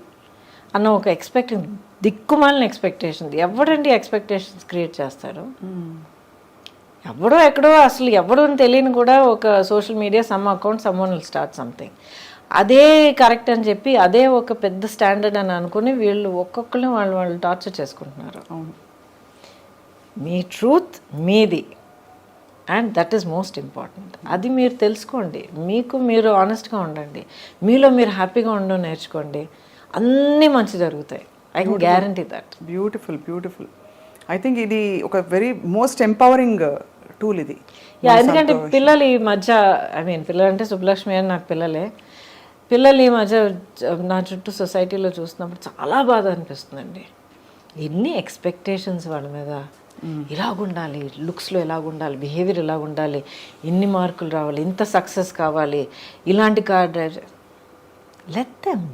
అన్న ఒక దిక్కుమాలిన ఎక్స్పెక్టేషన్. ఎవడండి ఎక్స్పెక్టేషన్స్ క్రియేట్ చేస్తారు? ఎవడో ఎక్కడో అసలు ఎవడో తెలియని కూడా ఒక social media some account someone will start something, అదే కరెక్ట్ అని చెప్పి అదే ఒక పెద్ద స్టాండర్డ్ అని అనుకుని వీళ్ళు ఒక్కొక్కరిని వాళ్ళు టార్చర్ చేసుకుంటున్నారు. మీ ట్రూత్ మీది, and that is most important. అది మీరు తెలుసుకోండి, మీకు మీరు ఆనెస్ట్గా ఉండండి, మీలో మీరు హ్యాపీగా ఉండడం నేర్చుకోండి, అన్నీ మంచి జరుగుతాయి. I can guarantee that. Beautiful beautiful. I think ఇది ఒక వెరీ మోస్ట్ ఎంపవరింగ్ టూల్ ఇది. ఎందుకంటే పిల్లలు ఈ మధ్య, ఐ మీన్ పిల్లలు అంటే సుబ్బలక్ష్మి అని నాకు పిల్లలు ఈ మధ్య నా చుట్టూ సొసైటీలో చూస్తున్నప్పుడు చాలా బాధ అనిపిస్తుందండి. ఎన్ని ఎక్స్పెక్టేషన్స్ వాళ్ళ మీద, ఇలాగుండాలి, లుక్స్లో ఎలాగుండాలి, బిహేవియర్ ఎలాగుండాలి, ఇన్ని మార్కులు రావాలి, ఇంత సక్సెస్ కావాలి, ఇలాంటి car drive. Let them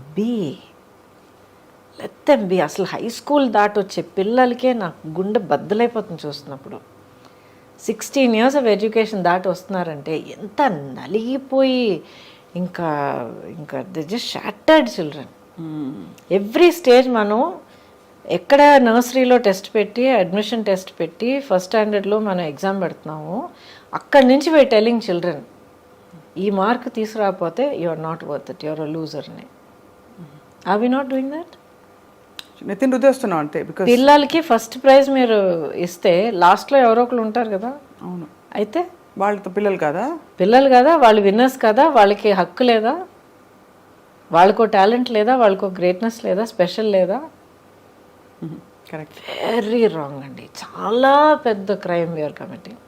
be. అసలు హై స్కూల్ దాటి వచ్చే పిల్లలకే నాకు గుండె బద్దలైపోతుంది చూస్తున్నప్పుడు. 16 years ఆఫ్ ఎడ్యుకేషన్ దాటి వస్తున్నారంటే ఎంత నలిగిపోయి, ఇంకా the just shattered children. Every stage మనం ఎక్కడ నర్సరీలో టెస్ట్ పెట్టి, అడ్మిషన్ టెస్ట్ పెట్టి, ఫస్ట్ స్టాండర్డ్లో మనం ఎగ్జామ్ పెడుతున్నాము, అక్కడి నుంచి వీ టెలింగ్ చిల్డ్రన్ ఈ మార్క్ తీసుకురాకపోతే you are not worth it, you are a loser అని. Are we not doing that? నితిన్ రుద్దేస్తున్నాం అంతే. బికాజ్ పిల్లలకి ఫస్ట్ ప్రైజ్ మీరు ఇస్తే లాస్ట్లో ఎవరో ఒకరు ఉంటారు కదా. అవును, అయితే వాళ్ళతో పిల్లలు కదా, వాళ్ళు విన్నర్స్ కదా, వాళ్ళకి హక్కు లేదా, వాళ్ళకో టాలెంట్ లేదా, వాళ్ళకో గ్రేట్నెస్ లేదా, స్పెషల్ లేదా? కరెక్ట్. వెరీ రాంగ్ అండి, చాలా పెద్ద క్రైమ్ వీఆర్ కమిటింగ్.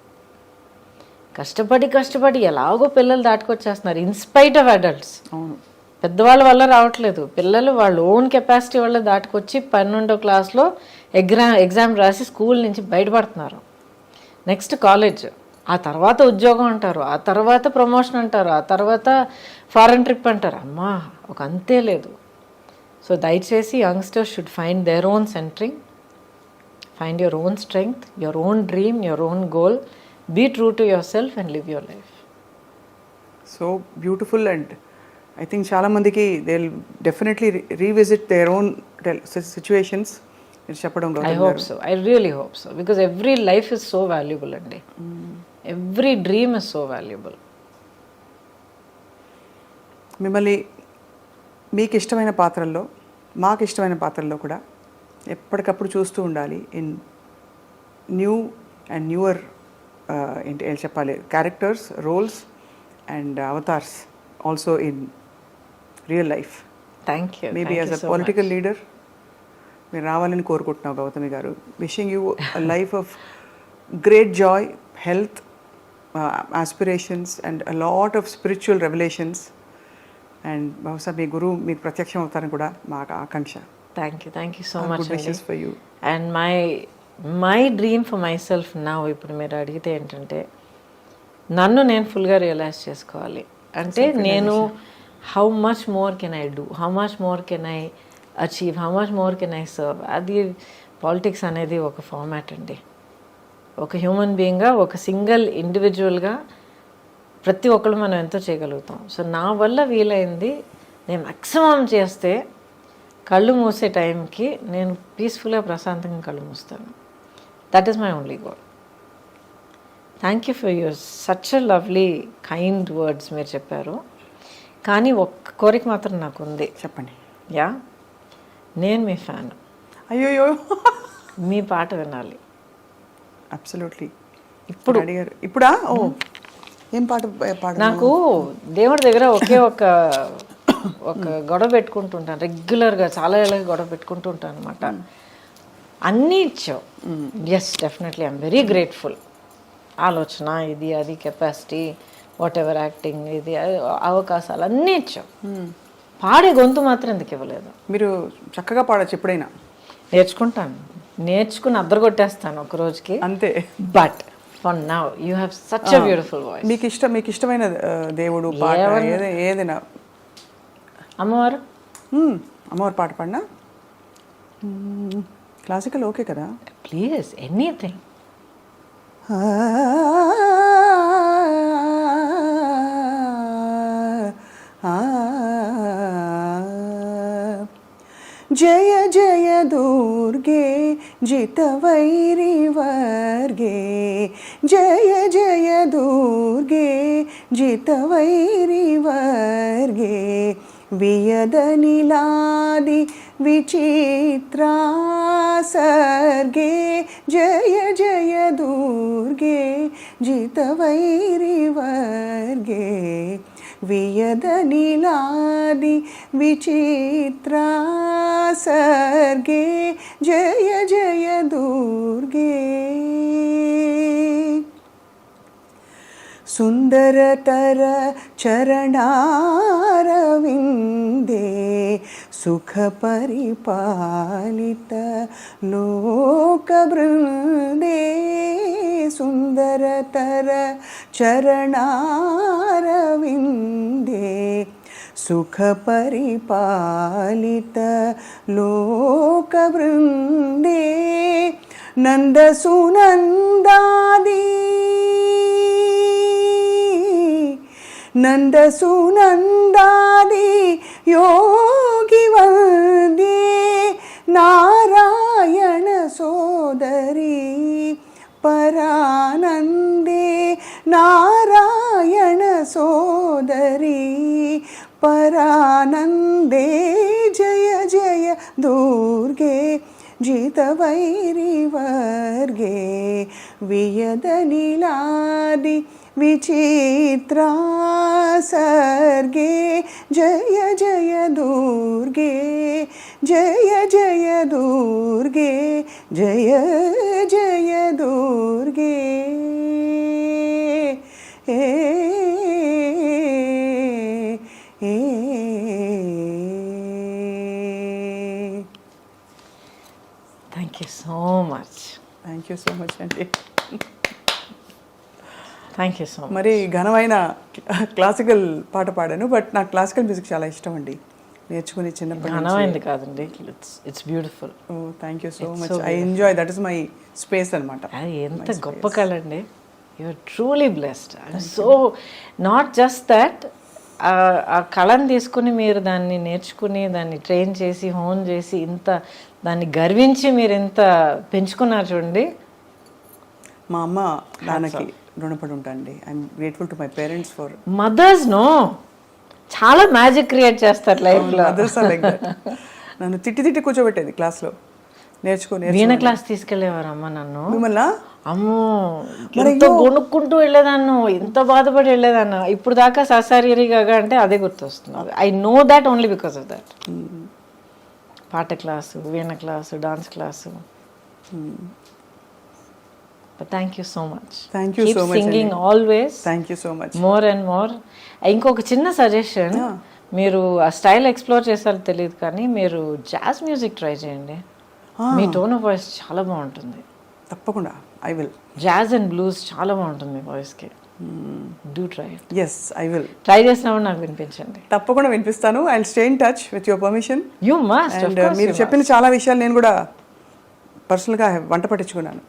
కష్టపడి ఎలాగో పిల్లలు దాటుకొచ్చేస్తున్నారు ఇన్స్పైట్ ఆఫ్ అడల్ట్స్. అవును, పెద్దవాళ్ళ వల్ల రావట్లేదు, పిల్లలు వాళ్ళ ఓన్ కెపాసిటీ వల్ల దాటుకొచ్చి 12వ క్లాస్లో ఎగ్జామ్ రాసి స్కూల్ నుంచి బయటపడుతున్నారు. నెక్స్ట్ కాలేజ్, ఆ తర్వాత ఉద్యోగం అంటారు, ఆ తర్వాత ప్రమోషన్ అంటారు, ఆ తర్వాత ఫారెన్ ట్రిప్ అంటారు. అమ్మా ఒక అంతే లేదు. సో దయచేసి youngsters should find their own centring, find your own strength, your own dream, your own goal, be true to your self and live your life. So beautiful. And I think చాలా మందికి they will definitely revisit their own situations చెప్పడం. I hope so, I really hope so, because every life is so valuable అండి, every dream is so valuable. మిమ్మల్ని మీకు ఇష్టమైన పాత్రల్లో, మాకు ఇష్టమైన పాత్రల్లో కూడా ఎప్పటికప్పుడు చూస్తూ ఉండాలి ఇన్ న్యూ అండ్ న్యూవర్ ఏంటి చెప్పాలి characters, roles and avatars also in real life. Thank you. Maybe as a political leader మీరు రావాలని కోరుకుంటున్నావు గౌతమి గారు. Wishing you a life of great joy, health, aspirations and a lot of spiritual revolutions. And బహుశా మీ గురువు మీకు ప్రత్యక్షం అవుతారని కూడా మా ఆకాంక్ష. Thank you so much wishes for you. And my dream for my self నా ఇప్పుడు మీరు అడిగితే ఏంటంటే నన్ను నేను ఫుల్గా రియలైజ్ చేసుకోవాలి. అంటే నేను how much more can I do, how much more can I achieve, how much more can I serve. అది పాలిటిక్స్ అనేది ఒక ఫార్మాట్ అండి. ఒక హ్యూమన్ బీయింగ్గా, ఒక సింగిల్ ఇండివిజువల్గా ప్రతి ఒక్కరు మనం ఎంతో చేయగలుగుతాం. సో నా వల్ల వీలైంది నేను మ్యాక్సిమం చేస్తే కళ్ళు మూసే టైంకి నేను పీస్ఫుల్గా ప్రశాంతంగా కళ్ళు మూస్తాను. That is my only goal. Thank you for your such a lovely kind words మీరు చెప్పారు. కానీ ఒక్క కోరిక మాత్రం నాకు ఉంది. చెప్పండి. యా, నేను మీ ఫ్యాన్. అయ్యోయ్యో, మీ పాట వినాలి. అబ్సల్యూట్లీ. ఇప్పుడు అడిగారు. ఇప్పుడా? ఓ, ఏం పాట పాడ? నాకు దేవుడి దగ్గర ఒకే ఒక గొడవ పెట్టుకుంటుంటాను రెగ్యులర్గా, చాలా ఏళ్ళగా గొడవ పెట్టుకుంటూ ఉంటాను అనమాట. అన్నీ ఇచ్చావు. Yes, definitely I'm very grateful. ఆలోచన, ఇది అది, కెపాసిటీ, వాట్ ఎవర్, యాక్టింగ్, ఇది అవకాశాలు అన్నీ ఇచ్చావు. పాడే గొంతు మాత్రం ఎందుకు ఇవ్వలేదు? మీరు చక్కగా పాడచ్చు ఎప్పుడైనా. నేర్చుకుంటాను, నేర్చుకుని అద్దరగొట్టేస్తాను ఒక రోజుకి అంతే. But for now you have such a beautiful voice. మీకు ఇష్టమైన దేవుడు పాట ఏదైనా? అమ్మవారు. అమ్మవారు పాట పాడినా? క్లాసికల్ ఓకే కదా? Please, anything. జయ జయ దుర్గే జితవైరి వర్గే, జయ జయ దుర్గే జితవైరి వర్గే, వియదనిలాది విచిత్రా సర్గే, జయ జయ దుర్గే జితవైరి వర్గే, వియదనిలాది విచిత్రా సర్గే, జయ జయ దుర్గే. సుందరతర చరణారవిందే, సుఖ పరిపాలిత లోకబృందే, సుందరతర చరణారవిందే, సుఖ పరిపాలిత లోకబృందే, నందసునందాది నందసునందాది యోగి వందే, నారాయణ సోదరి పరానందే, నారాయణ సోదరి పరానందే, జయ జయ దుర్గే జితవైరి వర్గే, వియదనిలాది విచిత్రా సర్గే, జయ జయ దుర్గే, జయ జయ దుర్గే, జయ జయ దుర్గే. Thank you so much. Thank you so much అండి. Thank you so much. మరి ఘనమైన క్లాసికల్ పాట పాడాను, బట్ నాకు క్లాసికల్ మ్యూజిక్ చాలా ఇష్టం అండి. నేర్చుకుని చిన్నప్పటి నుంచి. ఘనమైంది కాదండి, it's beautiful. Oh, thank you so much. I enjoy, that is my space అనమాట. అది ఎంత గొప్ప కళ అండి. You're truly blessed. I'm so not just that, ఆ కళను తీసుకుని మీరు దాన్ని నేర్చుకుని దాన్ని ట్రైన్ చేసి హోన్ చేసి ఇంత దాన్ని గర్వించి మీరు ఎంత పెంచుకున్నారు చూడండి. మా అమ్మ నాన్నకి రుణపడి ఉంటానండి. I'm grateful to my parents for mothers. No, చాలా మ్యాజిక్ క్రియేట్ చేస్తారు లైఫ్లో. Mothers like that. నన్ను తిట్టి కూర్చోబెట్టేది క్లాస్లో, నేర్చుకో వీణ క్లాస్ తీసుకెళ్లేవారు అమ్మ నన్ను. మిమ్మల్ని అమ్మో ఎంతో గొనుక్కుంటూ వెళ్ళేదాన్ని, ఎంత బాధపడి వెళ్ళేదాన్ని. ఇప్పుడు దాకా ససారిగా అంటే అదే గుర్తొస్తుంది. I know that only because of that. పాట క్లాసు, వీణ class, dance class. Thank you so much. Thank you so much. Singing always. Thank you so much. More and more. ఇంకొక చిన్న సజెషన్, మీరు ఆ స్టైల్ ఎక్స్ప్లోర్ చేస్తారో తెలియదు కానీ మీరు జాజ్ మ్యూజిక్ ట్రై చేయండి. మీ టోన్ ఆఫ్ వాయిస్ చాలా బాగుంటుంది. తప్పకుండా I will. Jazz and blues చాలా బాగుంటుంది మీ వాయిస్కి. Do try. Yes I will. Try చేసినప్పుడు నాకు వినిపించండి. తప్పకుండా వినిపిస్తాను. I will stay in touch with your permission. You must. అండ్ మీరు చెప్పిన చాలా విషయాలు నేను కూడా పర్సనల్గా వంట పట్టించుకున్నాను.